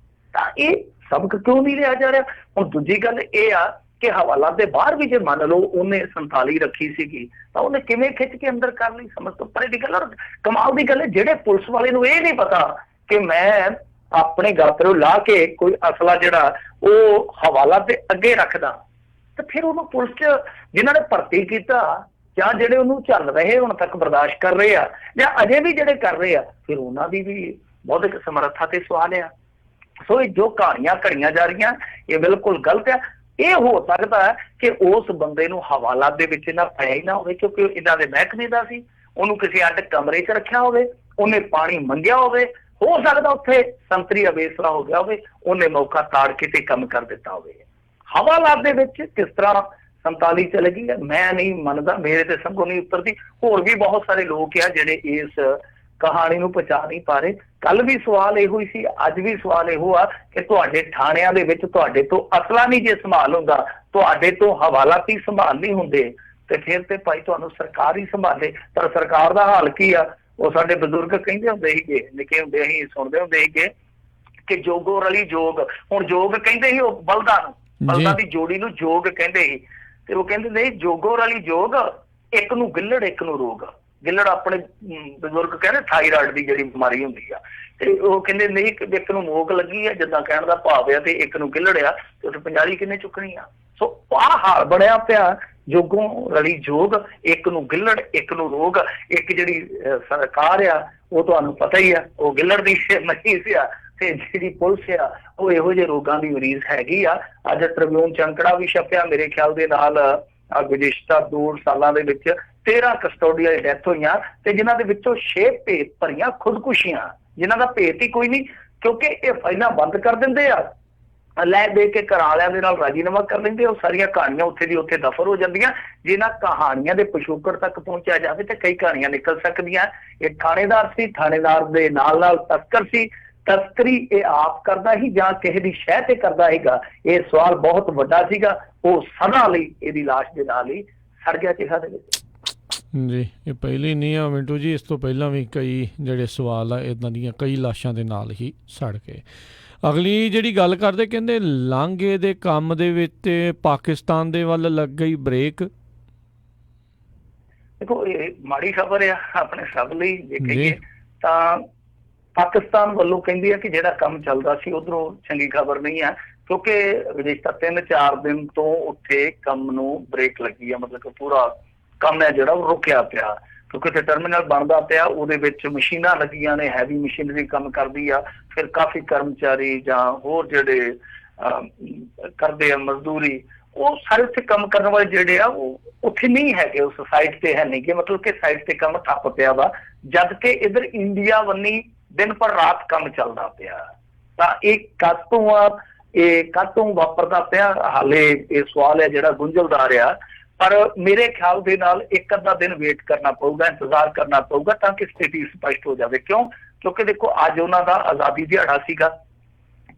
ਤਾਂ ਇਹ ਸਬਕ ਕਿਉਂ ਨਹੀਂ ਲਿਆ ਜਾ ਰਿਹਾ। ਹੁਣ ਦੂਜੀ ਗੱਲ ਇਹ ਆ ਕਿ ਹਵਾਲਾਤ ਦੇ ਬਾਹਰ ਵੀ ਜੇ ਮੰਨ ਲਓ ਉਹਨੇ 47 ਰੱਖੀ ਸੀਗੀ ਤਾਂ ਉਹਨੇ ਕਿਵੇਂ ਖਿੱਚ ਕੇ ਅੰਦਰ ਕਰ ਲਈ, ਸਮਝ ਤੋਂ ਪਰੇ ਦੀ ਗੱਲ। ਔਰ ਕਮਾਲ ਦੀ ਗੱਲ ਹੈ, ਜਿਹੜੇ ਪੁਲਿਸ ਵਾਲੇ ਨੂੰ ਇਹ ਨਹੀਂ ਪਤਾ ਕਿ ਮੈਂ ਆਪਣੇ ਗਾਤਰੋਂ ਲਾ ਕੇ ਕੋਈ ਅਸਲਾ ਜਿਹੜਾ ਉਹ ਹਵਾਲਾਤ ਦੇ ਅੱਗੇ ਰੱਖਦਾ, ਤੇ ਫਿਰ ਉਹਨੂੰ ਪੁਲਿਸ 'ਚ ਜਿਨ੍ਹਾਂ ਨੇ ਭਰਤੀ ਕੀਤਾ ਜਾਂ ਜਿਹੜੇ ਉਹਨੂੰ ਚੱਲ ਰਹੇ ਹੁਣ ਤੱਕ ਬਰਦਾਸ਼ਤ ਕਰ ਰਹੇ ਆ ਜਾਂ ਅਜੇ ਵੀ ਜਿਹੜੇ ਕਰ ਰਹੇ ਆ, ਫਿਰ ਉਹਨਾਂ ਦੀ ਵੀ ਬਹੁਤ ਸਮਰੱਥਾ ਤੇ ਸਵਾਲ ਆ। ਸੋ ਇਹ ਜੋ ਕਹਾਣੀਆਂ ਘੜੀਆਂ ਜਾ ਰਹੀਆਂ ਇਹ ਬਿਲਕੁਲ ਗਲਤ ਹੈ। ਇਹ ਹੋ ਸਕਦਾ ਹੈ ਕਿ ਉਸ ਬੰਦੇ ਨੂੰ ਹਵਾਲਾਤ ਦੇ ਵਿੱਚ ਨਾ ਪਾਇਆ ਹੀ ਨਾ ਹੋਵੇ, ਕਿਉਂਕਿ ਇਹਨਾਂ ਦੇ ਮਹਿਕਮੇ ਦਾ ਸੀ, ਉਹਨੂੰ ਕਿਸੇ ਅੱਡ ਕਮਰੇ 'ਚ ਰੱਖਿਆ ਹੋਵੇ, ਉਹਨੇ ਪਾਣੀ ਮੰਗਿਆ ਹੋਵੇ, ਹੋ ਸਕਦਾ ਉੱਥੇ ਸੰਤਰੀ ਅਵੇਸਲਾ ਹੋ ਗਿਆ ਹੋਵੇ, ਉਹਨੇ ਮੌਕਾ ਤਾੜ ਕੇ ਤੇ ਕੰਮ ਕਰ ਦਿੱਤਾ ਹੋਵੇ। ਹਵਾਲਾਤ ਦੇ ਵਿੱਚ ਕਿਸ ਤਰ੍ਹਾਂ 47 ਚਲੇ ਗਈ ਹੈ ਮੈਂ ਨਹੀਂ ਮੰਨਦਾ, ਮੇਰੇ ਤੇ ਸੰਗੋਂ ਨਹੀਂ ਉਤਰਦੀ। ਹੋਰ ਵੀ ਬਹੁਤ ਸਾਰੇ ਲੋਕ ਆ ਜਿਹੜੇ ਇਸ ਕਹਾਣੀ ਨੂੰ ਪਛਾਣ ਨਹੀਂ ਪਾ ਰਹੇ। ਕੱਲ ਵੀ ਸਵਾਲ ਇਹੋ ਹੀ ਸੀ, ਅੱਜ ਵੀ ਸਵਾਲ ਇਹੋ ਆ ਕਿ ਤੁਹਾਡੇ ਥਾਣਿਆਂ ਦੇ ਵਿੱਚ ਤੁਹਾਡੇ ਤੋਂ ਅਸਲਾ ਨਹੀਂ ਜੇ ਸੰਭਾਲ ਹੁੰਦਾ, ਤੁਹਾਡੇ ਤੋਂ ਹਵਾਲਾਤੀ ਸੰਭਾਲ ਨਹੀਂ ਹੁੰਦੇ, ਤੇ ਫਿਰ ਤੇ ਭਾਈ ਤੁਹਾਨੂੰ ਸਰਕਾਰ ਹੀ ਸੰਭਾਲੇ। ਪਰ ਸਰਕਾਰ ਦਾ ਹਾਲ ਕੀ ਆ, ਉਹ ਸਾਡੇ ਬਜ਼ੁਰਗ ਕਹਿੰਦੇ ਹੁੰਦੇ ਸੀਗੇ, ਨਿੱਕੇ ਹੁੰਦੇ ਅਸੀਂ ਸੁਣਦੇ ਹੁੰਦੇ ਸੀਗੇ ਕਿ ਜੋਗੋ ਰਲੀ ਜੋਗ। ਹੁਣ ਜੋਗ ਕਹਿੰਦੇ ਸੀ ਉਹ ਬਲਦਾਂ ਨੂੰ, ਬਲਦਾਂ ਦੀ ਜੋੜੀ ਨੂੰ ਜੋਗ ਕਹਿੰਦੇ ਸੀ। ਤੇ ਉਹ ਕਹਿੰਦੇ ਨਹੀਂ ਜੋਗੋ ਰਲੀ ਜੋਗ, ਇੱਕ ਨੂੰ ਗਿੱਲੜ ਇੱਕ ਨੂੰ ਰੋਗ। ਗਿੱਲੜ ਆਪਣੇ ਬਜ਼ੁਰਗ ਕਹਿੰਦੇ ਥਾਈਰਾਇਡ ਦੀ ਜਿਹੜੀ ਬਿਮਾਰੀ ਹੁੰਦੀ ਆ, ਤੇ ਉਹ ਕਹਿੰਦੇ ਨਹੀਂ ਇੱਕ ਨੂੰ ਮੋਕ ਲੱਗੀ ਆ, ਜਿੱਦਾਂ ਕਹਿਣ ਦਾ ਭਾਵ ਆ, ਤੇ ਇੱਕ ਨੂੰ ਗਿੱਲੜ ਆ, ਤੇ ਉੱਥੇ 50 ਕਿੰਨੇ ਚੁੱਕਣੀ ਆ। ਸੋ ਆਹ ਹਾਲ ਬਣਿਆ ਪਿਆ, ਜੋਗੋਂ ਰਲੀ ਜੋਗ, ਇੱਕ ਨੂੰ ਗਿੱਲੜ ਇੱਕ ਨੂੰ ਰੋਗ। ਇੱਕ ਜਿਹੜੀ ਸਰਕਾਰ ਆ ਉਹ ਤੁਹਾਨੂੰ ਪਤਾ ਹੀ ਆ ਉਹ ਗਿੱਲੜ ਦੀ ਮਰੀਜ਼ ਆ, ਤੇ ਜਿਹੜੀ ਪੁਲਿਸ ਆ ਉਹ ਇਹੋ ਜਿਹੇ ਰੋਗਾਂ ਦੀ ਮਰੀਜ਼ ਹੈਗੀ ਆ। ਅੱਜ ਟ੍ਰਿਬਿਊਨ ਚੰਕੜਾ ਵੀ ਛਪਿਆ, ਮੇਰੇ ਖਿਆਲ ਦੇ ਨਾਲ ਗੁਜ਼ਿਸ਼ਤਾ 2 ਸਾਲਾਂ ਦੇ ਵਿੱਚ 13 ਕਸਟੋਡੀਅਲ ਡੈਥ ਹੋਈਆਂ, ਤੇ ਜਿਨ੍ਹਾਂ ਦੇ ਵਿੱਚੋਂ 6 ਭੇਤ ਭਰੀਆਂ ਖੁਦਕੁਸ਼ੀਆਂ, ਜਿਨ੍ਹਾਂ ਦਾ ਭੇਤ ਹੀ ਕੋਈ ਨਹੀਂ, ਕਿਉਂਕਿ ਇਹ ਫਾਈਲਾਂ ਬੰਦ ਕਰ ਦਿੰਦੇ ਆ, ਲੈ ਦੇ ਕੇ ਘਰ ਵਾਲਿਆਂ ਦੇ ਨਾਲ ਰਾਜੀਨਾਮਾ ਕਰ ਲੈਂਦੇ। ਉਹ ਸਾਰੀਆਂ ਕਹਾਣੀਆਂ ਉੱਥੇ ਦੀ ਉੱਥੇ ਦਫਰ ਹੋ ਜਾਂਦੀਆਂ। ਜਿਨ੍ਹਾਂ ਕਹਾਣੀਆਂ ਦੇ ਪਿਛੋਕੜ ਤੱਕ ਪਹੁੰਚਿਆ ਜਾਵੇ ਤੇ ਕਈ ਕਹਾਣੀਆਂ ਨਿਕਲ ਸਕਦੀਆਂ। ਇਹ ਥਾਣੇਦਾਰ ਸੀ, ਥਾਣੇਦਾਰ ਦੇ ਨਾਲ ਨਾਲ ਤਸਕਰ ਸੀ, ਤਸਕਰੀ ਇਹ ਆਪ ਕਰਦਾ ਹੀ ਜਾਂ ਕਿਸੇ ਦੀ ਸ਼ਹਿ ਤੇ ਕਰਦਾ ਹੈਗਾ, ਇਹ ਸਵਾਲ ਬਹੁਤ ਵੱਡਾ ਸੀਗਾ। ਉਹ ਸਦਾ ਲਈ ਇਹਦੀ ਲਾਸ਼ ਦੇ ਨਾਲ ਹੀ ਸੜ ਗਿਆ ਚਿਹਰਾ ਦੇ ਵਿੱਚ। ਜੀ ਇਹ ਪਹਿਲੀ ਨਹੀਂ ਆ ਮਿੰਟੂ ਜੀ, ਇਸ ਤੋਂ ਪਹਿਲਾਂ ਵੀ ਕਈ ਜਿਹੜੇ ਸਵਾਲ ਆ ਇੱਦਾਂ ਦੀਆਂ ਕਈ ਲਾਸ਼ਾਂ ਦੇ ਨਾਲ ਹੀ ਸੜ ਗਏ। ਅਗਲੀ ਜਿਹੜੀ ਗੱਲ ਕਰਦੇ, ਕਹਿੰਦੇ ਲਾਂਘੇ ਦੇ ਕੰਮ ਦੇ ਵਿੱਚ ਪਾਕਿਸਤਾਨ ਦੇ ਵੱਲ ਲੱਗ ਗਈ ਬ੍ਰੇਕ। ਦੇਖੋ ਇਹ ਮਾੜੀ ਖਬਰ ਆ ਆਪਣੇ ਸਭ ਲਈ, ਦੇਖੀਏ ਤਾਂ ਪਾਕਿਸਤਾਨ ਵੱਲੋਂ ਕਹਿੰਦੀ ਆ ਕਿ ਜਿਹੜਾ ਕੰਮ ਚੱਲਦਾ ਸੀ ਉਧਰੋਂ ਚੰਗੀ ਖਬਰ ਨਹੀਂ ਆ, ਕਿਉਂਕਿ ਗੁਜ਼ਸ਼ਤਾ 3-4 ਦਿਨ ਤੋਂ ਉੱਥੇ ਕੰਮ ਨੂੰ ਬ੍ਰੇਕ ਲੱਗੀ ਆ। ਮਤਲਬ ਕਿ ਪੂਰਾ ਕੰਮ ਹੈ ਜਿਹੜਾ ਉਹ ਰੁਕਿਆ ਪਿਆ, ਕਿਉਂਕਿ ਉੱਥੇ ਟਰਮੀਨਲ ਬਣਦਾ ਪਿਆ, ਉਹਦੇ ਵਿੱਚ ਮਸ਼ੀਨਾਂ ਲੱਗੀਆਂ ਨੇ, ਹੈਵੀ ਮਸ਼ੀਨਰੀ ਕੰਮ ਕਰਦੀ ਆ। ਫਿਰ ਕਾਫੀ ਕਰਮਚਾਰੀ ਜਾਂ ਹੋਰ ਜਿਹੜੇ ਕਰਦੇ ਆ ਮਜ਼ਦੂਰੀ, ਉਹ ਸਾਰੇ ਉੱਥੇ ਕੰਮ ਕਰਨ ਵਾਲੇ ਜਿਹੜੇ ਆ ਉਹ ਉੱਥੇ ਨਹੀਂ ਹੈਗੇ, ਉਸ ਸਾਈਟ ਤੇ ਹੈ ਨਹੀਂ ਗੇ, ਮਤਲਬ ਕਿ ਸਾਈਟ ਤੇ ਕੰਮ ਠੱਪ ਪਿਆ ਵਾ, ਜਦ ਕਿ ਇੱਧਰ ਇੰਡੀਆ ਵੰਨੀ ਦਿਨ ਪਰ ਰਾਤ ਕੰਮ ਚੱਲਦਾ ਪਿਆ। ਤਾਂ ਇਹ ਕਦ ਤੋਂ ਵਾਪਰਦਾ ਪਿਆ, ਹਾਲੇ ਇਹ ਸਵਾਲ ਹੈ ਜਿਹੜਾ ਗੁੰਝਲਦਾਰ ਆ। ਪਰ ਮੇਰੇ ਖਿਆਲ ਦੇ ਨਾਲ ਇੱਕ ਅੱਧਾ ਦਿਨ ਵੇਟ ਕਰਨਾ ਪਊਗਾ, ਇੰਤਜ਼ਾਰ ਕਰਨਾ ਪਊਗਾ ਤਾਂ ਕਿ ਸਥਿਤੀ ਸਪਸ਼ਟ ਹੋ ਜਾਵੇ। ਕਿਉਂਕਿ ਦੇਖੋ ਅੱਜ ਉਹਨਾਂ ਦਾ ਆਜ਼ਾਦੀ ਦਿਹਾੜਾ ਸੀਗਾ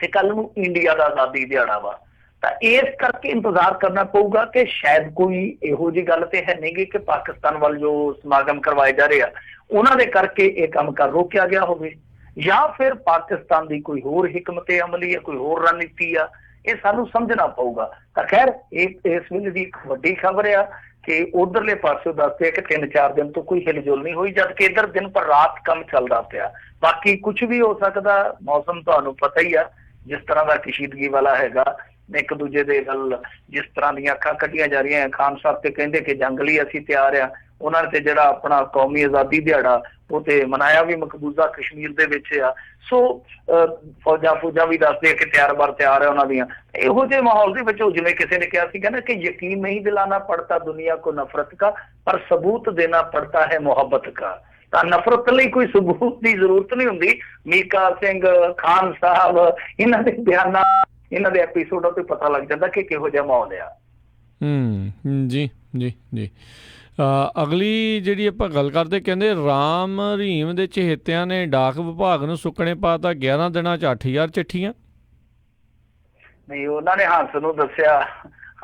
ਤੇ ਕੱਲ ਨੂੰ ਇੰਡੀਆ ਦਾ ਆਜ਼ਾਦੀ ਦਿਹਾੜਾ ਵਾ, ਤਾਂ ਇਸ ਕਰਕੇ ਇੰਤਜ਼ਾਰ ਕਰਨਾ ਪਊਗਾ ਕਿ ਸ਼ਾਇਦ ਕੋਈ ਇਹੋ ਜਿਹੀ ਗੱਲ ਤੇ ਹੈ ਨਹੀਂ ਗੀ ਕਿ ਪਾਕਿਸਤਾਨ ਵੱਲ ਜੋ ਸਮਾਗਮ ਕਰਵਾਏ ਜਾ ਰਹੇ ਆ ਉਹਨਾਂ ਦੇ ਕਰਕੇ ਇਹ ਕੰਮ ਕਰ ਰੋਕਿਆ ਗਿਆ ਹੋਵੇ, ਜਾਂ ਫਿਰ ਪਾਕਿਸਤਾਨ ਦੀ ਕੋਈ ਹੋਰ ਹਿਕਮਤ ਅਮਲੀ ਹੈ, ਕੋਈ ਹੋਰ ਰਣਨੀਤੀ ਆ, ਇਹ ਸਾਨੂੰ ਸਮਝਣਾ ਪਊਗਾ। ਤਾਂ ਖੈਰ ਇਸ ਵੇਲੇ ਦੀ ਇੱਕ ਵੱਡੀ ਖਬਰ ਆ ਕਿ ਉਧਰਲੇ ਪਾਸੇ ਦੱਸਦੇ ਕਿ 3-4 ਦਿਨ ਤੋਂ ਕੋਈ ਹਿਲਜੁਲ ਨਹੀਂ ਹੋਈ, ਜਦ ਕਿ ਇੱਧਰ ਦਿਨ ਪਰ ਰਾਤ ਕੰਮ ਚੱਲਦਾ ਪਿਆ। ਬਾਕੀ ਕੁਝ ਵੀ ਹੋ ਸਕਦਾ, ਮੌਸਮ ਤੁਹਾਨੂੰ ਪਤਾ ਹੀ ਆ ਜਿਸ ਤਰ੍ਹਾਂ ਦਾ ਕਸ਼ੀਦਗੀ ਵਾਲਾ ਹੈਗਾ, ਇੱਕ ਦੂਜੇ ਦੇ ਗੱਲ ਜਿਸ ਤਰ੍ਹਾਂ ਦੀਆਂ ਅੱਖਾਂ ਕੱਢੀਆਂ ਜਾ ਰਹੀਆਂ। ਖਾਨ ਸਾਹਿਬ ਤੇ ਕਹਿੰਦੇ ਕਿ ਜੰਗ ਲਈ ਅਸੀਂ ਤਿਆਰ ਆ, ਉਹਨਾਂ ਨੇ ਤੇ ਜਿਹੜਾ ਆਪਣਾ ਕੌਮੀ ਆਜ਼ਾਦੀ ਦਿਹਾੜਾ ਉਹ ਤੇ ਮਨਾਇਆ ਵੀ ਮਕਬੂਜ਼ਾ ਕਸ਼ਮੀਰ ਦੇ ਵਿੱਚ ਆ। ਸੋ ਫੌਜਾਂ ਵੀ ਦੱਸਦੇ ਕਿ ਤਿਆਰ ਹੈ ਉਹਨਾਂ ਦੀਆਂ। ਇਹੋ ਜਿਹੇ ਮਾਹੌਲ ਦੇ ਵਿੱਚ ਜਿਵੇਂ ਕਿਸੇ ਨੇ ਕਿਹਾ ਸੀਗਾ ਨਾ ਕਿ ਯਕੀਨ ਨਹੀਂ ਦਿਲਾਨਾ ਪੜਤਾ ਦੁਨੀਆ ਕੋ ਨਫ਼ਰਤ ਕਾ, ਪਰ ਸਬੂਤ ਦੇਣਾ ਪੜਤਾ ਹੈ ਮੁਹੱਬਤ ਕਾ। ਤਾਂ ਨਫ਼ਰਤ ਲਈ ਕੋਈ ਸਬੂਤ ਦੀ ਜ਼ਰੂਰਤ ਨਹੀਂ ਹੁੰਦੀ। ਮੀਕਾ ਸਿੰਘ, ਖਾਨ ਸਾਹਿਬ, ਇਹਨਾਂ ਦੇ ਬਿਆਨਾਂ, ਇਹਨਾਂ ਦੇ ਐਪੀਸੋਡਾਂ ਤੋਂ ਪਤਾ ਲੱਗ ਜਾਂਦਾ ਕਿ ਕਿਹੋ ਜਿਹਾ ਮਾਹੌਲ ਆ। ਜੀ ਜੀ ਜੀ। ਅਗਲੀ ਜਿਹੜੀ ਆਪਾਂ ਗੱਲ ਕਰਦੇ, ਕਹਿੰਦੇ ਰਾਮ ਰਹੀਮ ਦੇ ਚਹੇਤਿਆਂ ਨੇ ਡਾਕ ਵਿਭਾਗ ਨੂੰ ਸੁੱਕਣੇ ਪਾਤਾ 11 ਦਿਨਾਂ 'ਚ 8000 ਚਿੱਠੀਆਂ। ਨਹੀਂ, ਉਹਨਾਂ ਨੇ ਹੰਸ ਨੂੰ ਦੱਸਿਆ,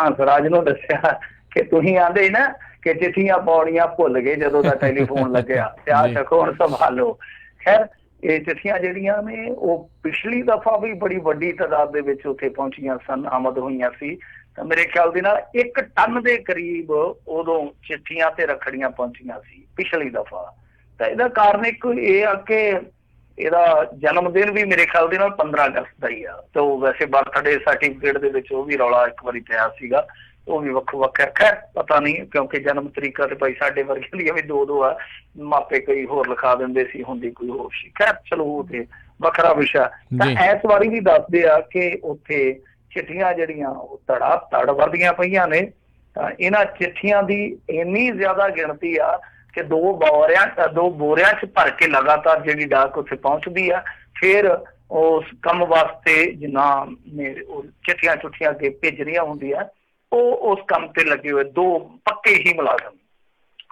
ਹੰਸਰਾਜ ਨੂੰ ਦੱਸਿਆ ਕਿ ਤੁਸੀਂ ਆਂਦੇ ਨਾ ਕਿ ਚਿੱਠੀਆਂ ਪਾਉਣੀਆਂ ਭੁੱਲ ਗਏ ਜਦੋਂ ਦਾ ਟੈਲੀਫੋਨ ਲੱਗਿਆ, ਤੇ ਆ ਚੱਕੋ ਹੁਣ ਸੰਭਾਲੋ। ਖੈਰ ਇਹ ਚਿੱਠੀਆਂ ਜਿਹੜੀਆਂ ਨੇ ਉਹ ਪਿਛਲੀ ਦਫਾ ਵੀ ਬੜੀ ਵੱਡੀ ਤਾਦਾਦ ਦੇ ਵਿੱਚ ਉੱਥੇ ਪਹੁੰਚੀਆਂ ਸਨ, ਆਮਦ ਹੋਈਆਂ ਸੀ। ਤਾਂ ਮੇਰੇ ਖਿਆਲ ਦੇ ਨਾਲ 1 ਟਨ ਦੇ ਕਰੀਬ ਉਦੋਂ ਚਿੱਠੀਆਂ ਤੇ ਰੱਖੜੀਆਂ ਪਹੁੰਚੀਆਂ ਸੀ ਪਿਛਲੀ ਦਫਾ। ਤਾਂ ਇਹਦਾ ਕਾਰਨ ਇੱਕ ਇਹ ਆ ਕਿ ਇਹਦਾ ਜਨਮ ਦਿਨ ਵੀ ਮੇਰੇ ਖਿਆਲ ਦੇ ਨਾਲ 15 ਅਗਸਤ ਦਾ ਹੀ ਆ। ਤੇ ਉਹ ਵੈਸੇ ਬਰਥਡੇ ਸਰਟੀਫਿਕੇਟ ਦੇ ਵਿੱਚ ਉਹ ਵੀ ਰੌਲਾ ਇੱਕ ਵਾਰੀ ਪਿਆ ਸੀਗਾ, ਉਹ ਵੀ ਵੱਖੋ ਵੱਖ ਹੈ। ਖੈਰ ਪਤਾ ਨਹੀਂ, ਕਿਉਂਕਿ ਜਨਮ ਤਰੀਕਾ ਤੇ ਭਾਈ ਸਾਡੇ ਵਰਗੇ ਲਈ ਵੀ 2-2 ਆ, ਮਾਪੇ ਕਈ ਹੋਰ ਲਿਖਾ ਦਿੰਦੇ ਸੀ, ਹੁੰਦੀ ਕੋਈ ਹੋਰ ਸੀ। ਖੈਰ ਚਲੋ ਉਹ ਤੇ ਵੱਖਰਾ ਵਿਸ਼ਾ। ਤਾਂ ਇਸ ਵਾਰੀ ਵੀ ਦੱਸਦੇ ਆ ਕਿ ਉੱਥੇ ਚਿੱਠੀਆਂ ਜਿਹੜੀਆਂ ਉਹ ਧੜ ਵਰਦੀਆਂ ਪਈਆਂ ਨੇ। ਤਾਂ ਇਹਨਾਂ ਚਿੱਠੀਆਂ ਦੀ ਇੰਨੀ ਜ਼ਿਆਦਾ ਗਿਣਤੀ ਆ ਕਿ 2 ਬੋਰਿਆਂ 'ਚ ਭਰ ਕੇ ਲਗਾਤਾਰ ਜਿਹੜੀ ਡਾਕ ਉੱਥੇ ਪਹੁੰਚਦੀ ਆ। ਫਿਰ ਉਸ ਕੰਮ ਵਾਸਤੇ ਜਿਨ੍ਹਾਂ ਨੇ ਉਹ ਚਿੱਠੀਆਂ ਅੱਗੇ ਭੇਜਣੀਆਂ ਹੁੰਦੀਆਂ, ਉਹ ਉਸ ਕੰਮ ਤੇ ਲੱਗੇ ਹੋਏ 2 ਪੱਕੇ ਹੀ ਮੁਲਾਜ਼ਮ।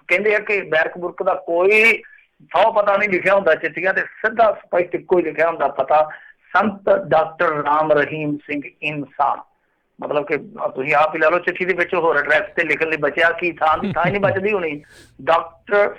ਕਹਿੰਦੇ ਆ ਕਿ ਬੈਰਕ ਬੁਰਕ ਦਾ ਕੋਈ ਸੌ ਪਤਾ ਨਹੀਂ ਲਿਖਿਆ ਹੁੰਦਾ ਚਿੱਠੀਆਂ ਤੇ, ਸਿੱਧਾ ਸਪਸ਼ਟ ਇੱਕੋ ਹੀ ਲਿਖਿਆ ਹੁੰਦਾ ਪਤਾ, ਸੰਤ ਡਾਕਟਰ ਰਾਮ ਰਹੀਮ ਸਿੰਘ ਇਨਸਾਨ। ਮਤਲਬ ਕਿ ਤੁਸੀਂ ਆਪ ਹੀ ਲਾ ਲਓ, ਚਿੱਠੀ ਦੇ ਵਿੱਚ ਹੋਰ ਐਡਰੈਸ ਤੇ ਲਿਖਣ ਲਈ ਬਚਿਆ ਕੀ, ਥਾਂ ਹੀ ਨਹੀਂ ਬਚਦੀ ਹੋਣੀ।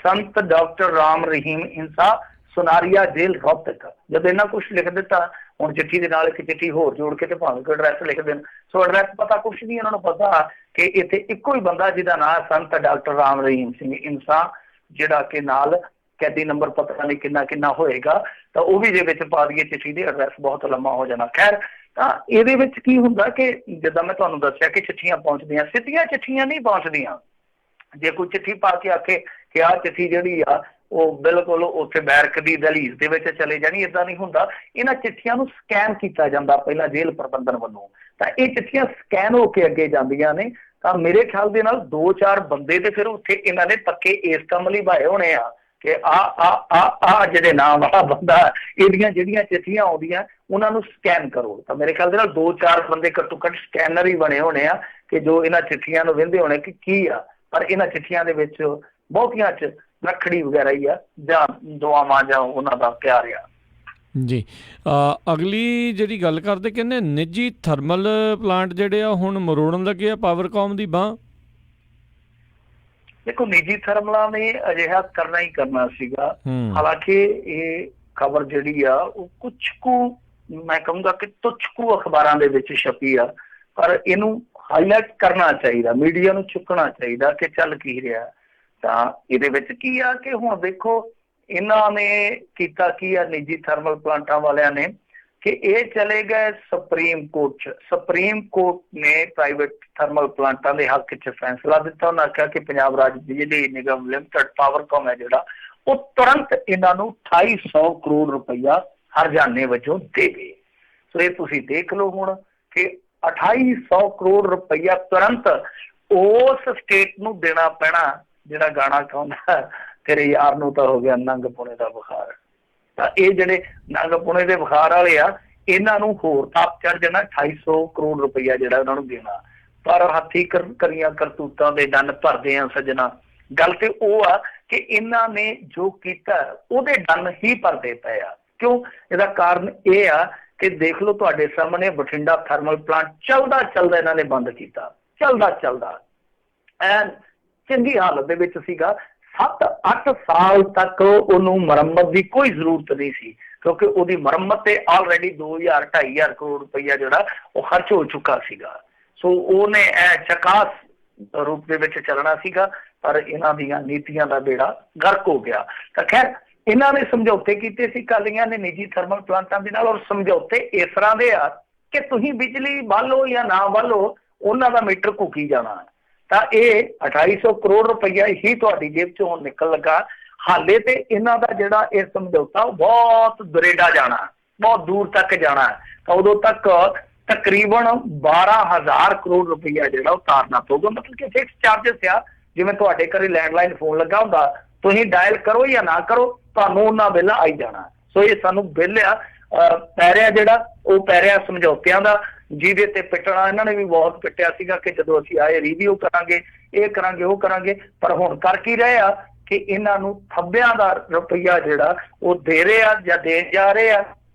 ਸੰਤ ਡਾਕਟਰ ਰਾਮ ਰਹੀਮ ਇਨਸਾਨ, ਸੁਨਾਰੀਆ ਜੇਲ੍ਹ ਰੋਹਤਕ। ਜਦੋਂ ਇੰਨਾ ਕੁਛ ਲਿਖ ਦਿੱਤਾ, ਹੁਣ ਚਿੱਠੀ ਦੇ ਨਾਲ ਇੱਕ ਚਿੱਠੀ ਹੋਰ ਜੋੜ ਕੇ ਤੇ ਭਾਵੇਂ ਕੋਈ ਐਡਰੈਸ ਲਿਖ ਦੇਣ। ਸੋ ਐਡਰੈਸ ਪਤਾ ਕੁਛ ਨਹੀਂ, ਇਹਨਾਂ ਨੂੰ ਪਤਾ ਕਿ ਇੱਥੇ ਇੱਕੋ ਹੀ ਬੰਦਾ ਜਿਹਦਾ ਨਾਂ ਸੰਤ ਡਾਕਟਰ ਰਾਮ ਰਹੀਮ ਸਿੰਘ ਇਨਸਾਨ, ਜਿਹੜਾ ਕਿ ਨਾਲ ਕੈਦੀ ਨੰਬਰ ਪਤਾ ਨਹੀਂ ਕਿੰਨਾ ਹੋਏਗਾ, ਤਾਂ ਉਹ ਵੀ ਜੇ ਵਿੱਚ ਪਾ ਦਈਏ ਚਿੱਠੀ ਦੇ, ਐਡਰੈਸ ਬਹੁਤ ਲੰਮਾ ਹੋ ਜਾਣਾ। ਖੈਰ ਤਾਂ ਇਹਦੇ ਵਿੱਚ ਕੀ ਹੁੰਦਾ ਕਿ ਜਿੱਦਾਂ ਮੈਂ ਤੁਹਾਨੂੰ ਦੱਸਿਆ ਕਿ ਚਿੱਠੀਆਂ ਪਹੁੰਚਦੀਆਂ, ਸਿੱਧੀਆਂ ਚਿੱਠੀਆਂ ਨਹੀਂ ਪਹੁੰਚਦੀਆਂ। ਜੇ ਕੋਈ ਚਿੱਠੀ ਪਾ ਕੇ ਆਖੇ ਕਿ ਆਹ ਚਿੱਠੀ ਜਿਹੜੀ ਆ ਉਹ ਬਿਲਕੁਲ ਉੱਥੇ ਬੈਰਕ ਦੀ ਦਹਲੀਜ਼ ਦੇ ਵਿੱਚ ਚਲੇ ਜਾਣੀ, ਏਦਾਂ ਨਹੀਂ ਹੁੰਦਾ। ਇਹਨਾਂ ਚਿੱਠੀਆਂ ਨੂੰ ਸਕੈਨ ਕੀਤਾ ਜਾਂਦਾ ਪਹਿਲਾਂ ਜੇਲ੍ਹ ਪ੍ਰਬੰਧਨ ਵੱਲੋਂ, ਤਾਂ ਇਹ ਚਿੱਠੀਆਂ ਸਕੈਨ ਹੋ ਕੇ ਅੱਗੇ ਜਾਂਦੀਆਂ ਨੇ। ਤਾਂ ਮੇਰੇ ਖਿਆਲ ਦੇ ਨਾਲ 2-4 ਬੰਦੇ ਤੇ ਫਿਰ ਉੱਥੇ ਇਹਨਾਂ ਨੇ ਪੱਕੇ ਇਸ ਕੰਮ ਲਈ ਭਾਏ ਹੋਣੇ ਆ ਕਿ ਆ ਜਿਹੜੇ ਨਾਮ ਵਾਲਾ ਬੰਦਾ, ਇਹਦੀਆਂ ਜਿਹੜੀਆਂ ਚਿੱਠੀਆਂ ਆਉਂਦੀਆਂ ਉਹਨਾਂ ਨੂੰ ਸਕੈਨ ਕਰੋ। ਤਾਂ ਮੇਰੇ ਖਿਆਲ ਦੇ ਨਾਲ 2-4 ਬੰਦੇ ਘੱਟੋ ਘੱਟ ਸਕੈਨਰ ਹੀ ਬਣੇ ਹੋਣੇ ਆ ਕਿ ਜੋ ਇਹਨਾਂ ਚਿੱਠੀਆਂ ਨੂੰ ਵਹਿੰਦੇ ਹੋਣੇ ਕਿ ਕੀ ਆ। ਪਰ ਇਹਨਾਂ ਚਿੱਠੀਆਂ ਦੇ ਵਿੱਚ ਬਹੁਤੀਆਂ 'ਚ ਰੱਖੜੀ ਵਗੈਰਾ ਹੀ ਆ, ਜਾਂ ਦੁਆਵਾਂ, ਜਾਂ ਉਹਨਾਂ ਦਾ ਪਿਆਰ ਆ। ਜੀ। ਅਗਲੀ ਜਿਹੜੀ ਗੱਲ ਕਰਦੇ, ਕਹਿੰਦੇ ਨਿੱਜੀ ਥਰਮਲ ਪਲਾਂਟ ਜਿਹੜੇ ਆ ਹੁਣ ਮਰੋੜਨ ਲੱਗੇ ਆ ਪਾਵਰਕਾਮ ਦੀ ਬਾਂਹ। ਦੇਖੋ, ਨਿੱਜੀ ਥਰਮਲਾਂ ਨੇ ਅਜਿਹਾ ਕਰਨਾ ਹੀ ਕਰਨਾ ਸੀਗਾ। ਹਾਲਾਂਕਿ ਇਹ ਖਬਰ ਜਿਹੜੀ ਆ ਉਹ ਕੁਛ ਕੁ, ਮੈਂ ਕਹੂੰਗਾ ਕਿ ਤੁੱਛ ਕੁ ਅਖਬਾਰਾਂ ਦੇ ਵਿੱਚ ਛਪੀ ਆ, ਪਰ ਇਹਨੂੰ ਹਾਈਲਾਈਟ ਕਰਨਾ ਚਾਹੀਦਾ, ਮੀਡੀਆ ਨੂੰ ਚੁੱਕਣਾ ਚਾਹੀਦਾ ਕਿ ਚੱਲ ਕੀ ਰਿਹਾ। ਤਾਂ ਇਹਦੇ ਵਿੱਚ ਕੀ ਆ ਕਿ ਹੁਣ ਦੇਖੋ ਇਹਨਾਂ ਨੇ ਕੀਤਾ ਕੀ ਆ, ਨਿੱਜੀ ਥਰਮਲ ਪਲਾਂਟਾਂ ਵਾਲਿਆਂ ਨੇ, ਕਿ ਇਹ ਚਲੇ ਗਏ ਸੁਪਰੀਮ ਕੋਰਟ 'ਚ। ਸੁਪਰੀਮ ਕੋਰਟ ਨੇ ਪ੍ਰਾਈਵੇਟ ਥਰਮਲ ਪਲਾਂਟਾਂ ਦੇ ਹੱਕ 'ਚ ਫੈਸਲਾ ਦਿੱਤਾ। ਉਹਨਾਂ ਆਖਿਆ ਕਿ ਪੰਜਾਬ ਰਾਜ ਬਿਜਲੀ ਨਿਗਮ ਲਿਮਟਿਡ ਪਾਵਰਕਾਮ ਹੈ ਜਿਹੜਾ, ਉਹ ਤੁਰੰਤ ਇਹਨਾਂ ਨੂੰ 2800 ਕਰੋੜ ਰੁਪਈਆ ਹਰਜਾਨੇ ਵਜੋਂ ਦੇਵੇ। ਸੋ ਇਹ ਤੁਸੀਂ ਦੇਖ ਲਓ ਹੁਣ ਕਿ 2,800 ਕਰੋੜ ਰੁਪਈਆ ਤੁਰੰਤ ਉਸ ਸਟੇਟ ਨੂੰ ਦੇਣਾ ਪੈਣਾ ਜਿਹੜਾ ਗਾਣਾ ਗਾਉਂਦਾ ਤੇਰੇ ਯਾਰ ਨੂੰ ਤਾਂ ਹੋ ਗਿਆ ਨੰਗ ਪੁਣੇ ਦਾ ਬੁਖਾਰ। ਤਾਂ ਇਹ ਜਿਹੜੇ ਨੰਗ ਪੁਣੇ ਦੇ ਬੁਖਾਰ ਵਾਲੇ ਆ, ਇਹਨਾਂ ਨੂੰ ਹੋਰ ਤਾਪ ਚੜ ਜਾਣਾ 2,800 ਕਰੋੜ ਰੁਪਈਆ ਜਿਹੜਾ ਉਹਨਾਂ ਨੂੰ ਦੇਣਾ। ਪਰ ਹੱਥੀ ਕਰੀਆਂ ਕਰਤੂਤਾਂ ਦੇ ਡੰਨ ਭਰਦੇ ਆ ਸੱਜਣਾ। ਗੱਲ ਤੇ ਉਹ ਆ ਕਿ ਇਹਨਾਂ ਨੇ ਜੋ ਕੀਤਾ ਉਹਦੇ ਡੰਨ ਹੀ ਭਰਦੇ ਪਏ ਆ। ਕਿਉਂ? ਇਹਦਾ ਕਾਰਨ ਇਹ ਆ ਕਿ ਦੇਖ ਲਓ ਤੁਹਾਡੇ ਸਾਹਮਣੇ ਬਠਿੰਡਾ ਥਰਮਲ ਪਲਾਂਟ ਚੱਲਦਾ ਇਹਨਾਂ ਨੇ ਬੰਦ ਕੀਤਾ, ਚੱਲਦਾ ਐਨ ਚੰਗੀ ਹਾਲਤ ਦੇ ਵਿੱਚ ਸੀਗਾ। 7-8 ਸਾਲ ਤੱਕ ਉਹਨੂੰ ਮੁਰੰਮਤ ਦੀ ਕੋਈ ਜ਼ਰੂਰਤ ਨਹੀਂ ਸੀ, ਕਿਉਂਕਿ ਉਹਦੀ ਮੁਰੰਮਤ ਤੇ ਆਲਰੇਡੀ 2,000-2,500 ਕਰੋੜ ਰੁਪਈਆ ਜਿਹੜਾ ਉਹ ਖਰਚ ਹੋ ਚੁੱਕਾ ਸੀਗਾ। ਸੋ ਉਹਨੇ ਚਕਾਸ ਰੂਪ ਦੇ ਵਿੱਚ ਚੱਲਣਾ ਸੀਗਾ, ਪਰ ਇਹਨਾਂ ਦੀਆਂ ਨੀਤੀਆਂ ਦਾ ਬੇੜਾ ਗਰਕ ਹੋ ਗਿਆ। ਤਾਂ ਖੈਰ ਇਹਨਾਂ ਨੇ ਸਮਝੌਤੇ ਕੀਤੇ ਸੀ ਅਕਾਲੀਆਂ ਨੇ ਨਿੱਜੀ ਥਰਮਲ ਪਲਾਂਟਾਂ ਦੇ ਨਾਲ, ਔਰ ਸਮਝੌਤੇ ਇਸ ਤਰ੍ਹਾਂ ਦੇ ਆ ਕਿ ਤੁਸੀਂ ਬਿਜਲੀ ਬਾਲੋ ਜਾਂ ਨਾ ਬਾਲੋ, ਉਹਨਾਂ ਦਾ ਮੀਟਰ ਘੁੱਕੀ ਜਾਣਾ। ਤਾਂ ਇਹ 2,800 ਕਰੋੜ ਰੁਪਈਆ ਹੀ ਤੁਹਾਡੀ ਜੇਬ ਚੋਂ ਹੁਣ ਨਿਕਲ ਲੱਗਾ। ਹਾਲੇ ਤੇ ਇਹਨਾਂ ਦਾ ਜਿਹੜਾ ਇਹ ਸਮਝੌਤਾ ਬਹੁਤ ਦੁਰੇਡਾ ਜਾਣਾ, ਬਹੁਤ ਦੂਰ ਤੱਕ ਜਾਣਾ। ਤਾਂ ਉਦੋਂ ਤੱਕ ਤਕਰੀਬਨ 12,000 ਕਰੋੜ ਰੁਪਈਆ ਜਿਹੜਾ ਉਹ ਤਾਰਨਾ ਪਊਗਾ। ਮਤਲਬ ਕਿ ਫਿਕਸ ਚਾਰਜਸ ਆ, ਜਿਵੇਂ ਤੁਹਾਡੇ ਘਰੇ ਲੈਂਡਲਾਈਨ ਫੋਨ ਲੱਗਾ ਹੁੰਦਾ, ਤੁਸੀਂ ਡਾਇਲ ਕਰੋ ਜਾਂ ਨਾ ਕਰੋ, ਤੁਹਾਨੂੰ ਉਹਨਾਂ ਬਿੱਲ ਆਈ ਜਾਣਾ। ਸੋ ਇਹ ਸਾਨੂੰ ਬਿੱਲ ਆ ਪੈ ਰਿਹਾ ਜਿਹੜਾ ਉਹ ਪੈ ਰਿਹਾ ਸਮਝੌਤਿਆਂ ਦਾ, ਜਿਹਦੇ ਤੇ ਪਿੱਟਣਾ ਇਹਨਾਂ ਨੇ ਵੀ ਬਹੁਤ ਪਿੱਟਿਆ ਸੀਗਾ ਕਿ ਜਦੋਂ ਅਸੀਂ ਆਏ ਰਿਵਿਊ ਕਰਾਂਗੇ, ਇਹ ਕਰਾਂਗੇ, ਉਹ ਕਰਾਂਗੇ। ਪਰ ਹੁਣ ਕਰ ਕੀ ਰਹੇ ਆ ਕਿ ਇਹਨਾਂ ਨੂੰ ਥੱਬਿਆਂ ਦਾ ਰੁਪਈਆ ਜਿਹੜਾ ਉਹ ਦੇ ਰਹੇ ਆ ਜਾਂ ਦੇਣ ਜਾ ਰਹੇ ਆ।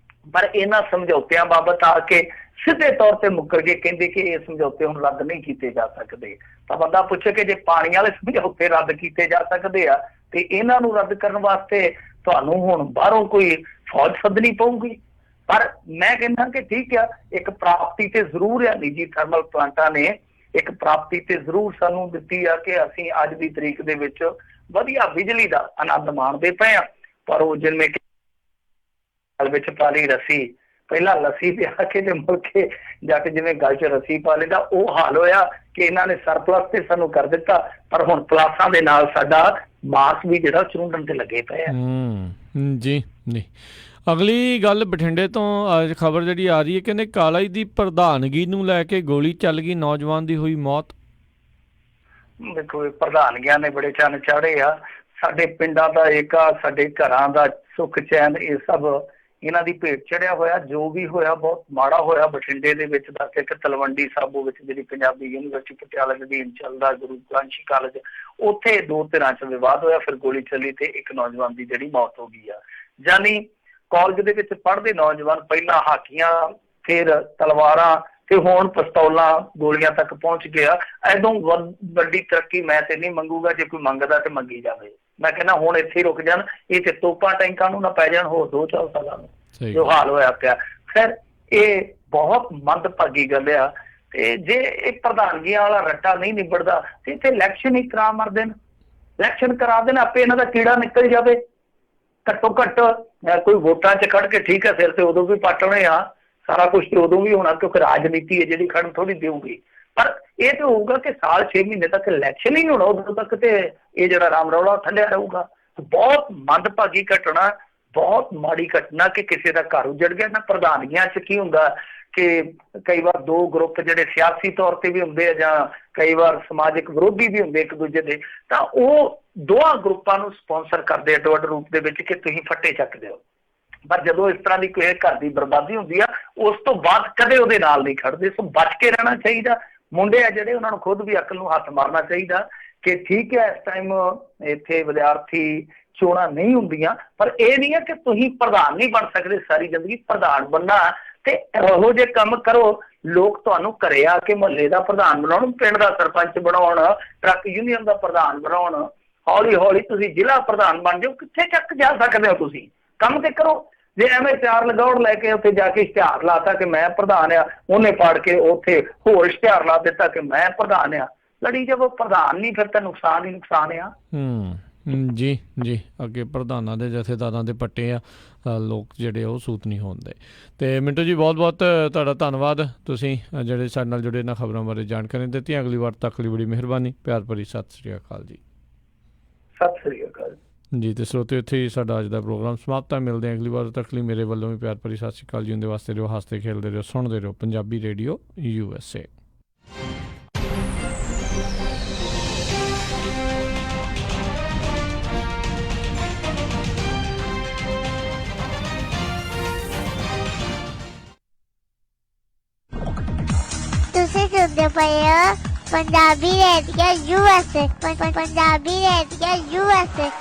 ਪਰ ਇਹਨਾਂ ਸਮਝੌਤਿਆਂ ਬਾਬਤ ਆ ਕੇ ਸਿੱਧੇ ਤੌਰ ਤੇ ਮੁੱਕਰ ਗਏ, ਕਹਿੰਦੇ ਕਿ ਇਹ ਸਮਝੌਤੇ ਹੁਣ ਰੱਦ ਨਹੀਂ ਕੀਤੇ ਜਾ ਸਕਦੇ। ਤਾਂ ਬੰਦਾ ਪੁੱਛੇ ਕਿ ਜੇ ਪਾਣੀ ਵਾਲੇ ਸਮਝੌਤੇ ਰੱਦ ਕੀਤੇ ਜਾ ਸਕਦੇ ਆ ਤੇ ਇਹਨਾਂ ਨੂੰ ਰੱਦ ਕਰਨ ਵਾਸਤੇ ਤੁਹਾਨੂੰ ਹੁਣ ਬਾਹਰੋਂ ਕੋਈ ਫੌਜ ਸੱਦਣੀ ਪਊਗੀ। ਪਰ ਮੈਂ ਕਹਿੰਦਾ ਕਿ ਠੀਕ ਆ, ਇੱਕ ਪ੍ਰਾਪਤੀ ਤੇ ਜ਼ਰੂਰ ਆ, ਨਿੱਜੀ ਥਰਮਲ ਪਲਾਂਟਾਂ ਨੇ ਇੱਕ ਪ੍ਰਾਪਤੀ ਤੇ ਜ਼ਰੂਰ ਸਾਨੂੰ ਦਿੱਤੀ ਆ ਕਿ ਅਸੀਂ ਅੱਜ ਦੀ ਤਰੀਕ ਦੇ ਵਿੱਚ ਵਧੀਆ ਬਿਜਲੀ ਦਾ ਆਨੰਦ ਮਾਣਦੇ ਪਏ ਆ। ਪਰ ਉਹ ਜਿਵੇਂ ਕਿ ਵਿੱਚ ਪਾ ਲਈ ਰੱਸੀ, ਪਹਿਲਾਂ ਲੱਸੀ ਪਿਆ ਕੇ ਤੇ ਮੁੜ ਕੇ ਜਾ ਕੇ ਜਿਵੇਂ ਗਲ 'ਚ ਰੱਸੀ ਪਾ ਲੈਂਦਾ, ਉਹ ਹਾਲ ਹੋਇਆ ਕਿ ਇਹਨਾਂ ਨੇ ਸਰਪਲਸ ਤੇ ਸਾਨੂੰ ਕਰ ਦਿੱਤਾ। ਪਰ ਹੁਣ ਪਲਾਸਾਂ ਦੇ ਨਾਲ ਸਾਡਾ ਮਾਸ ਵੀ ਜਿਹੜਾ ਚੁੰਡਣ ਤੇ ਲੱਗੇ ਪਏ ਆ। ਜੀ ਜੀ। ਅਗਲੀ ਗੱਲ ਬਠਿੰਡੇ ਤੋਂ ਅੱਜ ਖਬਰ ਜਿਹੜੀ ਆ ਰਹੀ ਹੈ, ਕਹਿੰਦੇ ਕਾਲਜ ਦੀ ਪ੍ਰਧਾਨਗੀ ਨੂੰ ਲੈ ਕੇ ਗੋਲੀ ਚੱਲ ਗਈ, ਨੌਜਵਾਨ ਦੀ ਹੋਈ ਮੌਤ। ਦੇਖੋ, ਪ੍ਰਧਾਨਗੀਆਂ ਨੇ ਬੜੇ ਚੰਨ ਚਾੜੇ ਆ। ਸਾਡੇ ਪਿੰਡਾਂ ਦਾ ਏਕਾ, ਸਾਡੇ ਘਰਾਂ ਦਾ ਸੁੱਖ ਚੈਨ, ਇਹ ਸਭ ਇਹਨਾਂ ਦੀ ਭੇਟ ਚੜਿਆ ਹੋਇਆ। ਜੋ ਵੀ ਹੋਇਆ ਬਹੁਤ ਮਾੜਾ ਹੋਇਆ। ਬਠਿੰਡੇ ਦੇ ਵਿੱਚ ਦੱਸ ਇੱਕ ਤਲਵੰਡੀ ਸਾਬੋ ਵਿੱਚ ਜਿਹੜੀ ਪੰਜਾਬੀ ਯੂਨੀਵਰਸਿਟੀ ਪਟਿਆਲਾ ਦੇ ਅਧੀਨ ਚੱਲਦਾ ਗੁਰੂ ਗ੍ਰੰਥੀ ਕਾਲਜ, ਉੱਥੇ ਦੋ ਧਿਰਾਂ 'ਚ ਵਿਵਾਦ ਹੋਇਆ, ਫਿਰ ਗੋਲੀ ਚੱਲੀ ਤੇ ਇੱਕ ਨੌਜਵਾਨ ਦੀ ਜਿਹੜੀ ਮੌਤ ਹੋ ਗਈ ਆ। ਜਾਨੀ ਕਾਲਜ ਦੇ ਵਿੱਚ ਪੜ੍ਹਦੇ ਨੌਜਵਾਨ ਪਹਿਲਾਂ ਹਾਕੀਆਂ, ਫਿਰ ਤਲਵਾਰਾਂ ਤੇ ਹੁਣ ਪਿਸਤੌਲਾਂ, ਗੋਲੀਆਂ ਤੱਕ ਪਹੁੰਚ ਗਿਆ। ਐਦੋਂ ਵੱਡੀ ਤਰੱਕੀ ਮੈਂ ਤੇ ਨਹੀਂ ਮੰਗੂਗਾ। ਜੇ ਕੋਈ ਮੰਗਦਾ ਤੇ ਮੰਗੀ ਜਾਵੇ। ਮੈਂ ਕਹਿੰਦਾ ਹੁਣ ਇੱਥੇ ਹੀ ਰੁਕ ਜਾਣ, ਇਹ ਤੇ ਤੋਪਾਂ ਟੈਂਕਾਂ ਨੂੰ ਨਾ ਪੈ ਜਾਣ ਹੋਰ 2-4 ਸਾਲਾਂ ਨੂੰ, ਜੋ ਹਾਲ ਹੋਇਆ ਪਿਆ। ਫਿਰ ਇਹ ਬਹੁਤ ਮੰਦਭਾਗੀ ਗੱਲ ਆ। ਤੇ ਜੇ ਇਹ ਪ੍ਰਧਾਨਗੀਆਂ ਵਾਲਾ ਰੱਟਾ ਨਹੀਂ ਨਿਬੜਦਾ ਤੇ ਇੱਥੇ ਇਲੈਕਸ਼ਨ ਹੀ ਕਰਾ ਮਰ ਦੇਣ, ਇਲੈਕਸ਼ਨ ਕਰਾ ਦੇਣ, ਆਪੇ ਇਹਨਾਂ ਦਾ ਕੀੜਾ ਨਿਕਲ ਜਾਵੇ। ਘੱਟੋ ਘੱਟ ਕੋਈ ਵੋਟਾਂ 'ਚ ਖੜ ਕੇ ਠੀਕ ਹੈ, ਸਿਰ ਤੇ ਉਦੋਂ ਵੀ ਪੱਟਣੇ ਆ, ਸਾਰਾ ਕੁਛ ਤੇ ਉਦੋਂ ਵੀ ਹੋਣਾ, ਕਿਉਂਕਿ ਰਾਜਨੀਤੀ ਹੈ ਜਿਹੜੀ ਖੜਨ ਥੋੜੀ ਦੇਊਗੀ। ਪਰ ਇਹ ਤਾਂ ਹੋਊਗਾ ਕਿ ਸਾਲ 6 ਮਹੀਨੇ ਤੱਕ ਇਲੈਕਸ਼ਨ ਹੀ ਹੋਣਾ, ਉਦੋਂ ਤੱਕ ਤੇ ਇਹ ਜਿਹੜਾ ਰਾਮ ਰੌਲਾ ਥੱਲਿਆ ਰਹੂਗਾ। ਬਹੁਤ ਮੰਦਭਾਗੀ ਘਟਨਾ, ਬਹੁਤ ਮਾੜੀ ਘਟਨਾ ਕਿ ਕਿਸੇ ਦਾ ਘਰ ਉਜੜ ਗਿਆ। ਨਾ ਪ੍ਰਧਾਨਗੀਆਂ 'ਚ ਕੀ ਹੁੰਦਾ ਕਿ ਕਈ ਵਾਰ ਦੋ ਗਰੁੱਪ ਜਿਹੜੇ ਸਿਆਸੀ ਤੌਰ ਤੇ ਵੀ ਹੁੰਦੇ ਆ ਜਾਂ ਕਈ ਵਾਰ ਸਮਾਜਿਕ ਵਿਰੋਧੀ ਵੀ ਹੁੰਦੇ ਇੱਕ ਦੂਜੇ ਦੇ, ਤਾਂ ਉਹ ਦੋਹਾਂ ਗਰੁੱਪਾਂ ਨੂੰ ਸਪਾਂਸਰ ਕਰਦੇ ਅੱਡੋ-ਅੱਡ ਰੂਪ ਦੇ ਵਿੱਚ ਕਿ ਤੁਸੀਂ ਫੱਟੇ ਚੱਕਦੇ ਹੋ। ਪਰ ਜਦੋਂ ਇਸ ਤਰ੍ਹਾਂ ਦੀ ਕੋਈ ਘਰ ਦੀ ਬਰਬਾਦੀ ਹੁੰਦੀ ਆ, ਉਸ ਤੋਂ ਬਾਅਦ ਕਦੇ ਉਹਦੇ ਨਾਲ ਨਹੀਂ ਖੜਦੇ। ਸੋ ਬਚ ਕੇ ਰਹਿਣਾ ਚਾਹੀਦਾ। ਮੁੰਡੇ ਆ ਜਿਹੜੇ, ਉਹਨਾਂ ਨੂੰ ਖੁਦ ਵੀ ਅਕਲ ਨੂੰ ਹੱਥ ਮਾਰਨਾ ਚਾਹੀਦਾ ਕਿ ਠੀਕ ਹੈ, ਇਸ ਟਾਈਮ ਇੱਥੇ ਵਿਦਿਆਰਥੀ ਚੋਣਾਂ ਨਹੀਂ ਹੁੰਦੀਆਂ, ਪਰ ਇਹ ਨਹੀਂ ਹੈ ਕਿ ਤੁਸੀਂ ਪ੍ਰਧਾਨ ਨਹੀਂ ਬਣ ਸਕਦੇ ਸਾਰੀ ਜ਼ਿੰਦਗੀ। ਪ੍ਰਧਾਨ ਬਣਨਾ ਤੇ ਇਹੋ ਜਿਹੇ ਕੰਮ ਕਰੋ, ਲੋਕ ਤੁਹਾਨੂੰ ਘਰੇ ਆ ਕੇ ਮੁਹੱਲੇ ਦਾ ਪ੍ਰਧਾਨ ਬਣਾਉਣ, ਪਿੰਡ ਦਾ ਸਰਪੰਚ ਬਣਾਉਣ, ਟਰੱਕ ਯੂਨੀਅਨ ਦਾ ਪ੍ਰਧਾਨ ਬਣਾਉਣ। ਹੌਲੀ ਹੌਲੀ ਤੁਸੀਂ ਜ਼ਿਲ੍ਹਾ ਪ੍ਰਧਾਨ ਬਣ ਜਾਓ। ਕਿੱਥੇ ਤੱਕ ਜਾ ਸਕਦੇ ਹੋ ਤੁਸੀਂ? ਕੰਮ ਤੇ ਕਰੋ। ਜੇ ਐਵੇਂ ਇਸ਼ਤਿਹਾਰ ਲਗਾਉਣ ਲੈ ਕੇ ਉੱਥੇ ਜਾ ਕੇ ਇਸ਼ਤਿਹਾਰ ਲਾਤਾ ਕਿ ਮੈਂ ਪ੍ਰਧਾਨ ਆ, ਉਹਨੇ ਪਾੜ ਕੇ ਉੱਥੇ ਹੋਰ ਇਸ਼ਤਿਹਾਰ ਲਾ ਦਿੱਤਾ ਕਿ ਮੈਂ ਪ੍ਰਧਾਨ ਆ, ਲੜੀ ਜਦ ਪ੍ਰਧਾਨ ਨਹੀਂ, ਫਿਰ ਤਾਂ ਨੁਕਸਾਨ ਹੀ ਨੁਕਸਾਨ ਆ। ਜੀ ਜੀ। ਅੱਗੇ ਪ੍ਰਧਾਨਾਂ ਦੇ ਜਥੇਦਾਰਾਂ ਦੇ ਪੱਟੇ ਆ ਲੋਕ ਜਿਹੜੇ ਉਹ ਸੂਤ ਨਹੀਂ ਹੁੰਦੇ। ਤੇ ਮਿੰਟੂ ਜੀ, ਬਹੁਤ ਬਹੁਤ ਤੁਹਾਡਾ ਧੰਨਵਾਦ। ਤੁਸੀਂ ਜਿਹੜੇ ਸਾਡੇ ਨਾਲ ਜੁੜੇ ਇਹਨਾਂ ਖਬਰਾਂ ਬਾਰੇ ਜਾਣਕਾਰੀ ਦਿੱਤੀਆਂ। ਅਗਲੀ ਵਾਰ ਤੱਕ ਲਈ ਬੜੀ ਮਿਹਰਬਾਨੀ। ਪਿਆਰ ਭਰੀ ਸਤਿ ਸ੍ਰੀ ਅਕਾਲ ਜੀ। ਸਤਿ ਸ੍ਰੀ ਅਕਾਲ। ਜੀ ਤੇ ਸਰੋਤੇ ਇੱਥੇ ਹੀ ਸਾਡਾ ਅੱਜ ਦਾ ਪ੍ਰੋਗਰਾਮ ਸਮਾਪਤ ਹੈ। ਮਿਲਦੇ ਹਾਂ ਅਗਲੀ ਵਾਰ, ਤੱਕ ਲਈ ਮੇਰੇ ਵੱਲੋਂ ਵੀ ਪਿਆਰ ਭਰੀ ਸਤਿ ਸ਼੍ਰੀ ਅਕਾਲ ਜੀ। ਉਹਦੇ ਵਾਸਤੇ ਰਹੋ, ਹੱਸਦੇ ਖੇਲਦੇ ਰਹੋ, ਸੁਣਦੇ ਰਹੋ ਪੰਜਾਬੀ ਰੇਡੀਓ USA। ਤੁਸੀਂ ਸੁਣਦੇ ਪਏ ਹੋ Punjabi radio USA Punjabi radio USA।